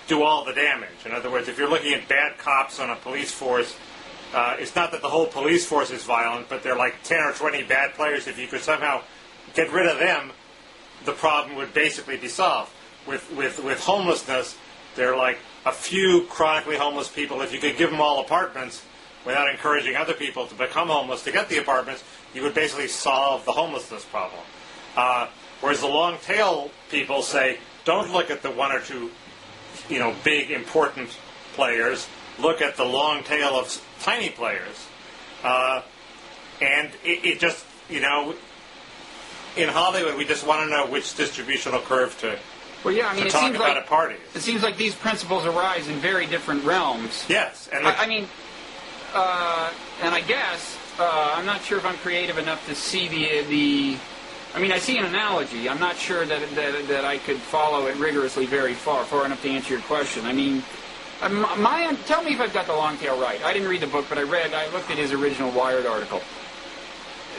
do all the damage. In other words, if you're looking at bad cops on a police force, it's not that the whole police force is violent, but they're like 10 or 20 bad players. If you could somehow get rid of them, the problem would basically be solved. With homelessness, there are like a few chronically homeless people. If you could give them all apartments without encouraging other people to become homeless to get the apartments, you would basically solve the homelessness problem. Whereas the long tail people say, don't look at the 1 or 2, big important players. Look at the long tail of tiny players. And it just, in Hollywood, we just want to know which distributional curve to talk about at parties. It seems like these principles arise in very different realms. Yes. And and I guess, I'm not sure if I'm creative enough to see I see an analogy. I'm not sure that I could follow it rigorously very far enough to answer your question. Tell me if I've got the long tail right. I didn't read the book, but I looked at his original Wired article.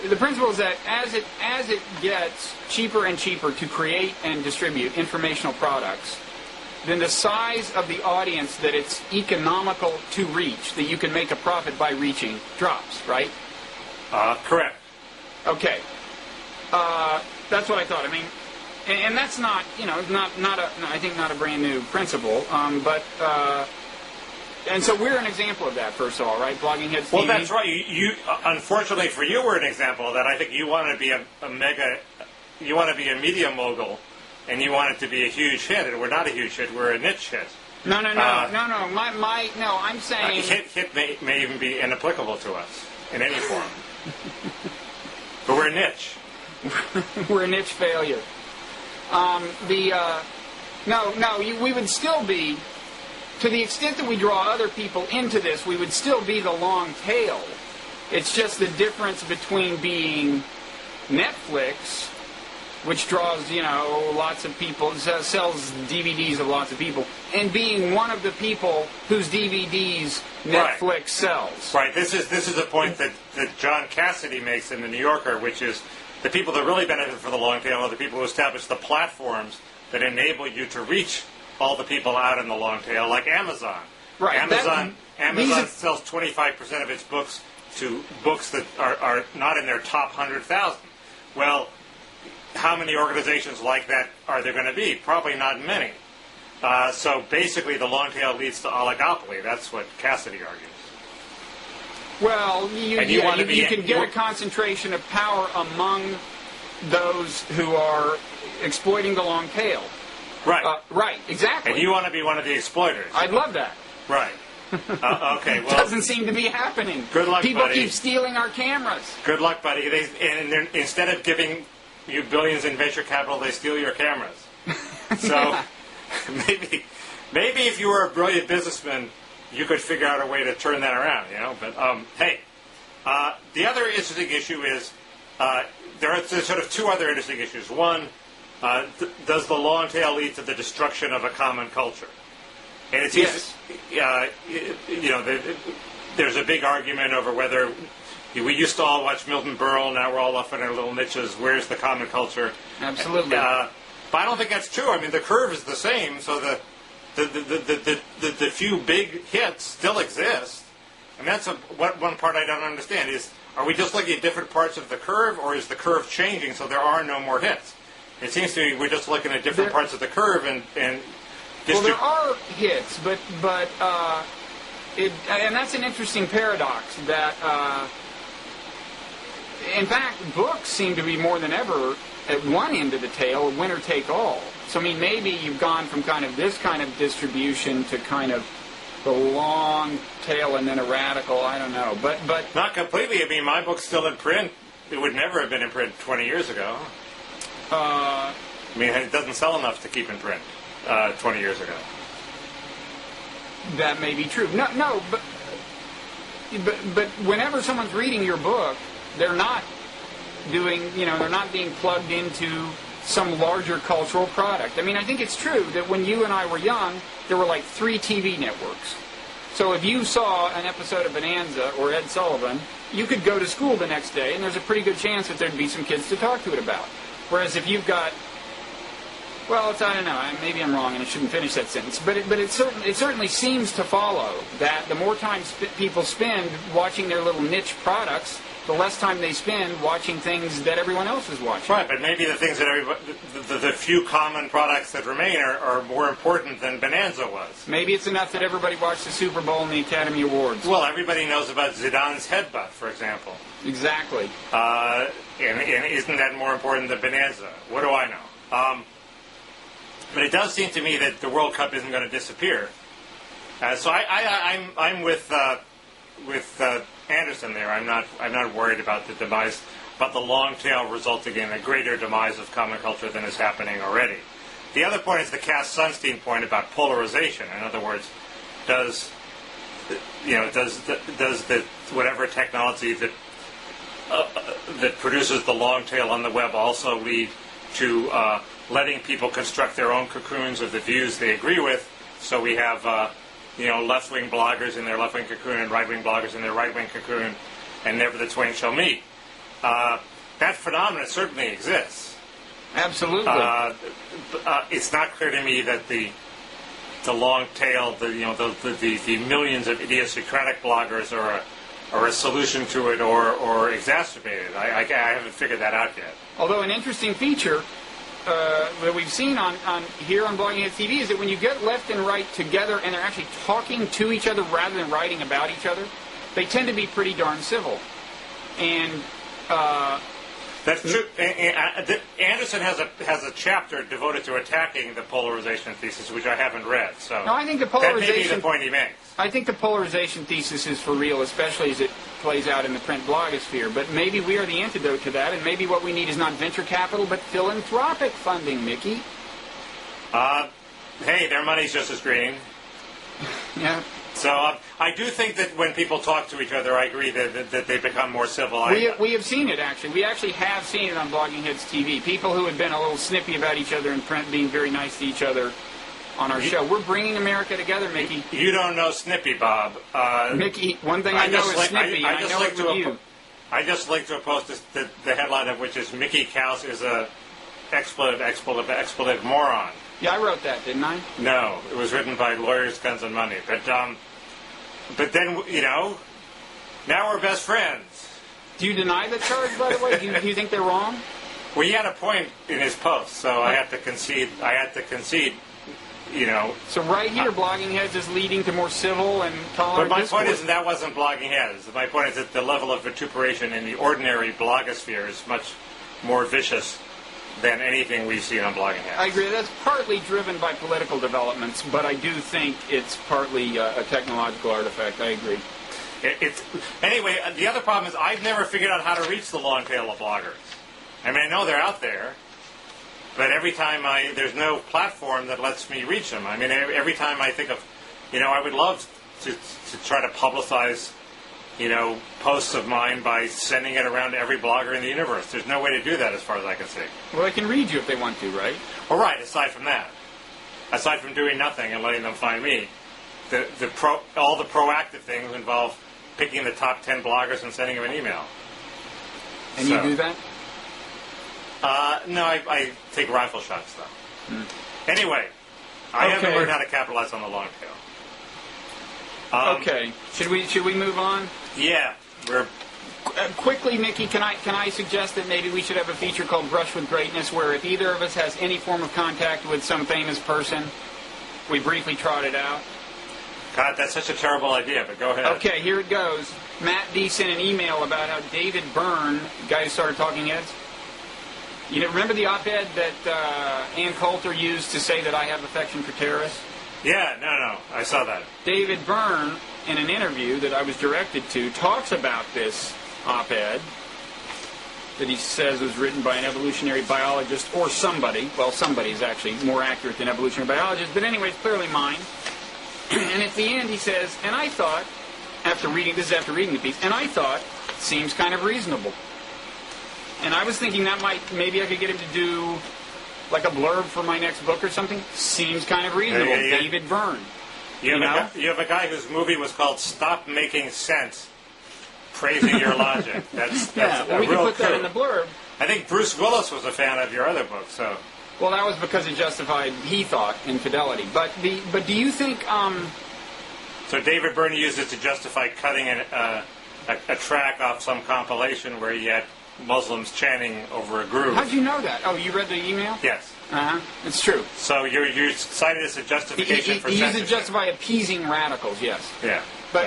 The principle is that as it gets cheaper and cheaper to create and distribute informational products, then the size of the audience that it's economical to reach, that you can make a profit by reaching, drops, right? Correct. Okay. That's what I thought. And that's not, I think not a brand new principle, but and so we're an example of that, first of all, right? Blogging Heads TV. Well, that's right. You unfortunately for you, we're an example of that. I think you want to be a media mogul, and you want it to be a huge hit, and we're not a huge hit. We're a niche hit. No. I'm saying hit may even be inapplicable to us in any form. But we're a niche. We're a niche failure. We would still be, to the extent that we draw other people into this, we would still be the long tail. It's just the difference between being Netflix, which draws, lots of people, sells DVDs of lots of people, and being one of the people whose DVDs Netflix sells. Right. This is a point that John Cassidy makes in The New Yorker, which is the people that really benefit from the long tail are the people who establish the platforms that enable you to reach all the people out in the long tail, like Amazon. Right. Amazon sells 25% of its books to books that are not in their top 100,000. Well, how many organizations like that are there going to be? Probably not many. So basically the long tail leads to oligopoly. That's what Cassidy argues. Well, you can get a concentration of power among those who are exploiting the long tail. Right. Right, exactly. And you want to be one of the exploiters. I'd love that. Right. Okay, well, doesn't seem to be happening. Good luck, People buddy. keep stealing our cameras. Good luck, buddy. Instead of giving you billions in venture capital, they steal your cameras. So Yeah. maybe if you were a brilliant businessman, you could figure out a way to turn that around. But hey, the other interesting issue is there are sort of two other interesting issues. One, does the long tail lead to the destruction of a common culture? And it's there's a big argument over whether we used to all watch Milton Berle, now we're all off in our little niches. Where's the common culture? Absolutely. But I don't think that's true. I mean, the curve is the same, so the few big hits still exist. And that's one part I don't understand is, are we just looking at different parts of the curve, or is the curve changing so there are no more hits? It seems to me we're just looking at different parts of the curve and well, there are hits, but and that's an interesting paradox that, in fact, books seem to be more than ever at one end of the tail, winner take all. So, I mean, maybe you've gone from kind of this kind of distribution to kind of the long tail and then a radical, I don't know. But not completely. I mean, my book's still in print. It would never have been in print 20 years ago. I mean, it doesn't sell enough to keep in print 20 years ago. That may be true. No, but whenever someone's reading your book, they're not doing, they're not being plugged into some larger cultural product. I mean, I think it's true that when you and I were young, there were like 3 TV networks. So if you saw an episode of Bonanza or Ed Sullivan, you could go to school the next day, and there's a pretty good chance that there'd be some kids to talk to it about. Whereas if you've got, well, I don't know, maybe I'm wrong and I shouldn't finish that sentence, but it certainly seems to follow that the more time people spend watching their little niche products, the less time they spend watching things that everyone else is watching. Right, but maybe the things that the few common products that remain are more important than Bonanza was. Maybe it's enough that everybody watched the Super Bowl and the Academy Awards. Well, everybody knows about Zidane's headbutt, for example. Exactly. And isn't that more important than Bonanza? What do I know? But it does seem to me that the World Cup isn't going to disappear. So I'm with Anderson there. I'm not worried about the demise, about the long tail resulting in a greater demise of common culture than is happening already. The other point is the Cass Sunstein point about polarization. In other words, does the whatever technology that produces the long tail on the web also lead to letting people construct their own cocoons of the views they agree with? So we have left-wing bloggers in their left-wing cocoon and right-wing bloggers in their right-wing cocoon, and never the twain shall meet. That phenomenon certainly exists. Absolutely. It's not clear to me that the long tail, the millions of idiosyncratic bloggers are a solution to it or exacerbate it. I haven't figured that out yet. Although an interesting feature that we've seen on here on Blogging Heads TV is that when you get left and right together and they're actually talking to each other rather than writing about each other, they tend to be pretty darn civil. And that's true. Anderson has a chapter devoted to attacking the polarization thesis, which I haven't read. So no, I think the polarization, that may be the point he makes. I think the polarization thesis is for real, especially as it plays out in the print blogosphere. But maybe we are the antidote to that, and maybe what we need is not venture capital, but philanthropic funding, Mickey. Hey, their money's just as green. Yeah. So I do think that when people talk to each other, I agree that they become more civil. We have seen it, actually. We actually have seen it on Blogging Heads TV. People who had been a little snippy about each other in print being very nice to each other on our show. We're bringing America together, Mickey. You don't know Snippy, Bob. Mickey, one thing I know is Snippy, and I know it with you. I just linked to a post the headline of which is Mickey Kaus is a expletive moron. Yeah, I wrote that, didn't I? No, it was written by lawyers, guns, and money. But then, now we're best friends. Do you deny the charge, by the way? Do you think they're wrong? Well, he had a point in his post, so I had to concede. So right here, Blogging Heads is leading to more civil and tolerant But my discourse. point is that wasn't Blogging Heads. My point is that the level of vituperation in the ordinary blogosphere is much more vicious than anything we've seen on Blogging Heads. I agree. That's partly driven by political developments, but I do think it's partly a technological artifact. I agree. Anyway, the other problem is I've never figured out how to reach the long tail of bloggers. I mean, I know they're out there, but every time there's no platform that lets me reach them. I mean, every time I think of, I would love to try to publicize, posts of mine by sending it around to every blogger in the universe. There's no way to do that as far as I can see. Well, they can read you if they want to, right? Well, right, aside from that. Aside from doing nothing and letting them find me, all the proactive things involve picking the top 10 bloggers and sending them an email. And you do that? No, I take rifle shots, though. Anyway, I haven't learned how to capitalize on the long tail. Okay. Should we move on? Yeah. We're quickly, Mickey, can I suggest that maybe we should have a feature called Brush with Greatness, where if either of us has any form of contact with some famous person, we briefly trot it out? God, that's such a terrible idea, but go ahead. Okay, here it goes. Matt D. sent an email about how David Byrne, the guy who started Talking Heads, remember the op-ed that Ann Coulter used to say that I have affection for terrorists? Yeah, no, I saw that. David Byrne, in an interview that I was directed to, talks about this op-ed that he says was written by an evolutionary biologist or somebody. Well, somebody is actually more accurate than evolutionary biologist, but anyway, it's clearly mine. And at the end he says, and I thought, after reading the piece, and I thought, seems kind of reasonable. And I was thinking that maybe I could get him to do like a blurb for my next book or something. Seems kind of reasonable. Yeah. David Byrne. You have a guy whose movie was called Stop Making Sense, praising your logic. That's we can put that in the blurb. I think Bruce Willis was a fan of your other book, so... Well, that was because it justified, he thought, infidelity. But do you think... So David Byrne used it to justify cutting a track off some compilation where he had Muslims chanting over a groove. How'd you know that? Oh, you read the email? Yes. It's true. So you're cited as a justification for censorship. He used it to justify appeasing radicals, yes. Yeah. But,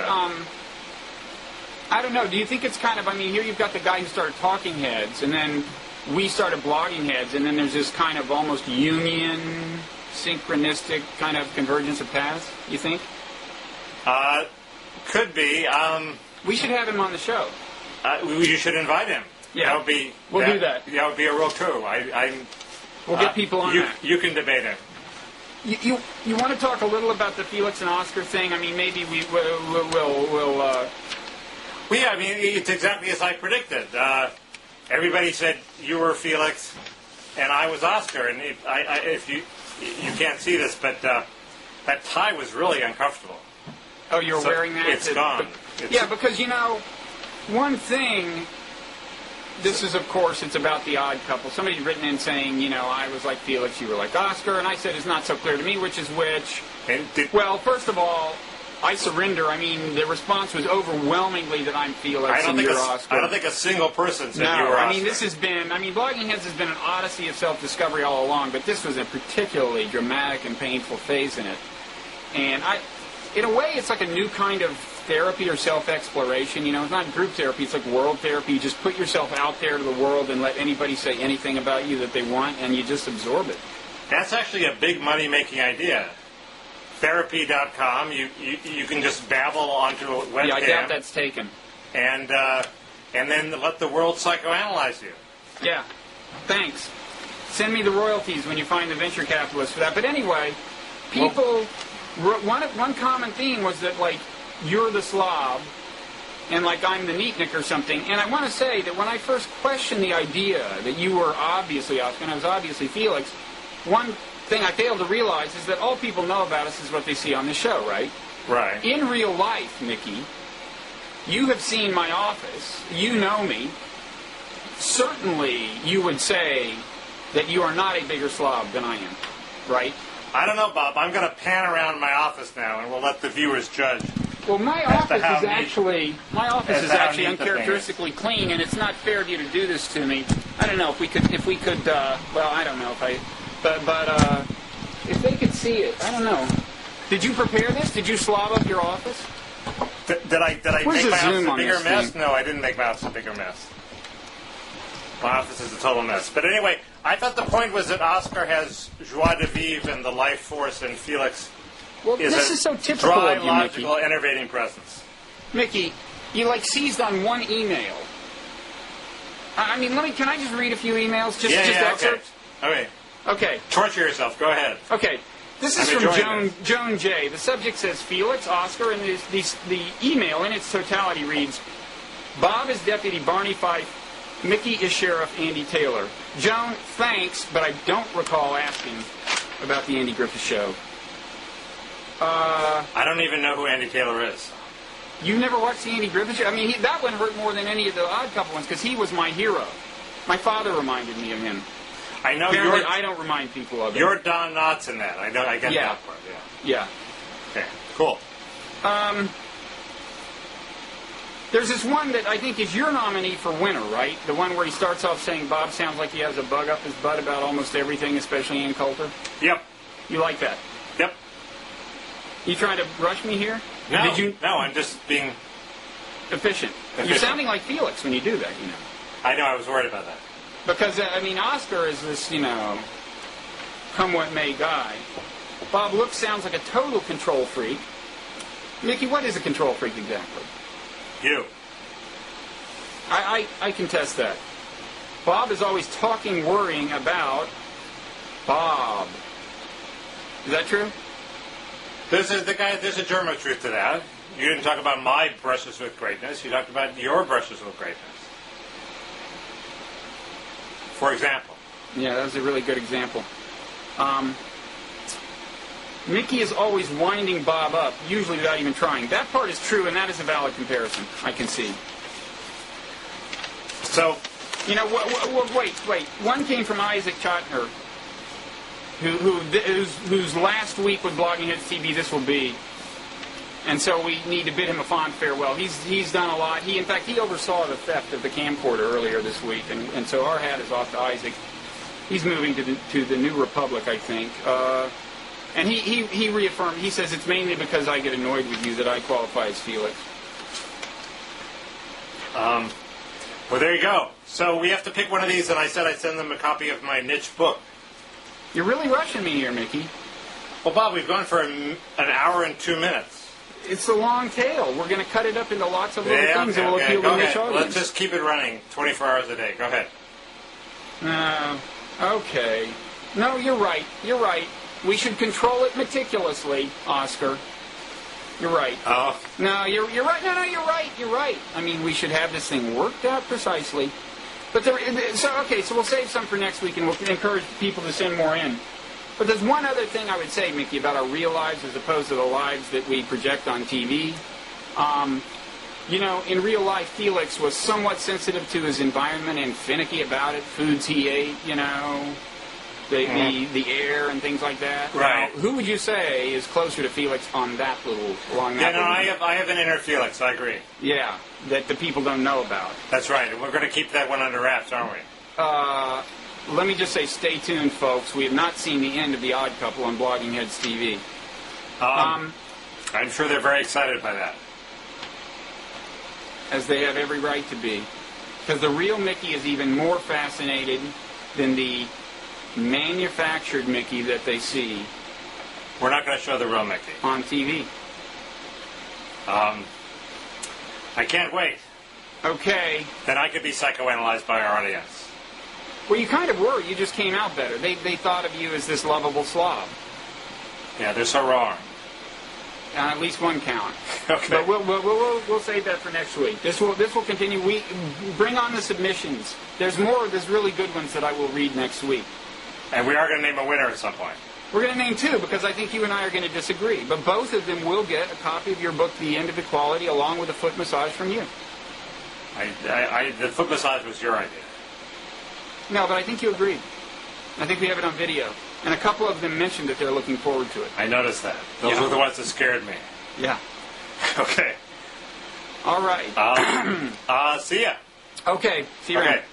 I don't know. Do you think it's kind of... here you've got the guy who started Talking Heads, and then we started Blogging Heads, and then there's this kind of almost union, synchronistic kind of convergence of paths, you think? Could be. We should have him on the show. You should invite him. Yeah. We'll do that. That would be a real coup. We'll get people on that. You can debate him. You want to talk a little about the Felix-Oscar thing? Maybe we'll Well, yeah, it's exactly as I predicted. Everybody said you were Felix, and I was Oscar. And if you can't see this, but that tie was really uncomfortable. Oh, you're wearing that? It's gone. Because, one thing... This is, of course, it's about the odd couple. Somebody's written in saying, I was like Felix, you were like Oscar, and I said it's not so clear to me which is which. Well, first of all, I surrender. The response was overwhelmingly that I'm Felix and you're Oscar. I don't think a single person said you were Oscar. This has been, Blogging Heads has been an odyssey of self-discovery all along, but this was a particularly dramatic and painful phase in it. And in a way, it's like a new kind of therapy or self-exploration. It's not group therapy, it's like world therapy. You just put yourself out there to the world and let anybody say anything about you that they want, and you just absorb it. That's actually a big money-making idea. Therapy.com, you can just babble onto a webcam. Yeah, I doubt that's taken. And then let the world psychoanalyze you. Yeah, thanks. Send me the royalties when you find the venture capitalist for that. But anyway, people... One common theme was that, you're the Slav, and, I'm the Neatnik or something. And I want to say that when I first questioned the idea that you were obviously Oscar and I was obviously Felix, one thing I failed to realize is that all people know about us is what they see on the show, right? Right. In real life, Mickey, you have seen my office. You know me. Certainly, you would say that you are not a bigger Slav than I am, right? I don't know, Bob. I'm going to pan around my office now, and we'll let the viewers judge. Well, my office is actually uncharacteristically clean, and it's not fair of you to do this to me. I don't know if we could. I don't know if I. But if they could see it, I don't know. Did you prepare this? Did you slob up your office? Did I make my office a bigger mess? No, I didn't make my office a bigger mess. My office is a total mess. But anyway, I thought the point was that Oscar has joie de vivre and the life force, and Felix is so typical dry, of you, logical, Mickey. enervating presence. Mickey, you seized on one email. I mean, can I just read a few emails? Just excerpts? Okay. Torture yourself. Go ahead. Okay. This is from Joan J. The subject says Felix-Oscar, and the email in its totality reads, Bob is Deputy Barney Fife, Mickey is Sheriff Andy Taylor. Joan, thanks, but I don't recall asking about the Andy Griffith Show. I don't even know who Andy Taylor is. You never watched the Andy Griffith Show? I mean, that one hurt more than any of the Odd Couple ones, because he was my hero. My father reminded me of him. I know Apparently, I don't remind people of it. You're Don Knotts in that. I get that part, Yeah. Okay, cool. There's this one that I think is your nominee for winner, right? The one where he starts off saying Bob sounds like he has a bug up his butt about almost everything, especially Ann Coulter. Yep. You like that? Yep. You trying to rush me here? No, no, I'm just being efficient. You're sounding like Felix when you do that, I know, I was worried about that. Because, Oscar is this, come what may guy. Bob sounds like a total control freak. Mickey, what is a control freak exactly? You. I contest that. Bob is always talking, worrying about Bob. Is that true? There's a germ of truth to that. You didn't talk about my brushes with greatness. You talked about your brushes with greatness. For example. Yeah, that was a really good example. Mickey is always winding Bob up, usually without even trying. That part is true, and that is a valid comparison, I can see. So, wait. One came from Isaac Chotner, whose last week with Blogging Heads TV this will be. And so we need to bid him a fond farewell. He's done a lot. In fact, he oversaw the theft of the camcorder earlier this week, and so our hat is off to Isaac. He's moving to the New Republic, I think. And he reaffirmed. He says it's mainly because I get annoyed with you that I qualify as Felix. Well, there you go. So we have to pick one of these, and I said I'd send them a copy of my niche book. You're really rushing me here, Mickey. Well, Bob, we've gone for an hour and 2 minutes. It's the long tail. We're going to cut it up into lots of little things that will appeal to the niche audience. Let's just keep it running 24 hours a day. Go ahead. Okay. No, you're right. You're right. We should control it meticulously, Oscar. You're right. Oh. No, you're right. No, you're right. You're right. I mean, we should have this thing worked out precisely. But so we'll save some for next week, and we'll encourage people to send more in. But there's one other thing I would say, Mickey, about our real lives as opposed to the lives that we project on TV. In real life, Felix was somewhat sensitive to his environment and finicky about it. Foods he ate, the air and things like that. Right. Now, who would you say is closer to Felix along that little? I have an inner Felix. I agree. Yeah, that the people don't know about. That's right, and we're going to keep that one under wraps, aren't we? Let me just say, stay tuned, folks. We have not seen the end of the Odd Couple on Blogging Heads TV. I'm sure they're very excited by that. As they have every right to be. Because the real Mickey is even more fascinated than the manufactured Mickey that they see. We're not going to show the real Mickey. On TV. I can't wait. Okay. Then I could be psychoanalyzed by our audience. Well, you kind of were. You just came out better. They thought of you as this lovable slob. Yeah, they're so wrong. On at least one count. Okay. But we'll save that for next week. This will continue. We bring on the submissions. There's more. There's really good ones that I will read next week. And we are going to name a winner at some point. We're going to name two because I think you and I are going to disagree. But both of them will get a copy of your book, The End of Equality, along with a foot massage from you. The foot massage was your idea. No, but I think you agreed. I think we have it on video. And a couple of them mentioned that they're looking forward to it. I noticed that. Those were the ones that scared me. Yeah. Okay. All right. See ya. Okay. See you around. Okay.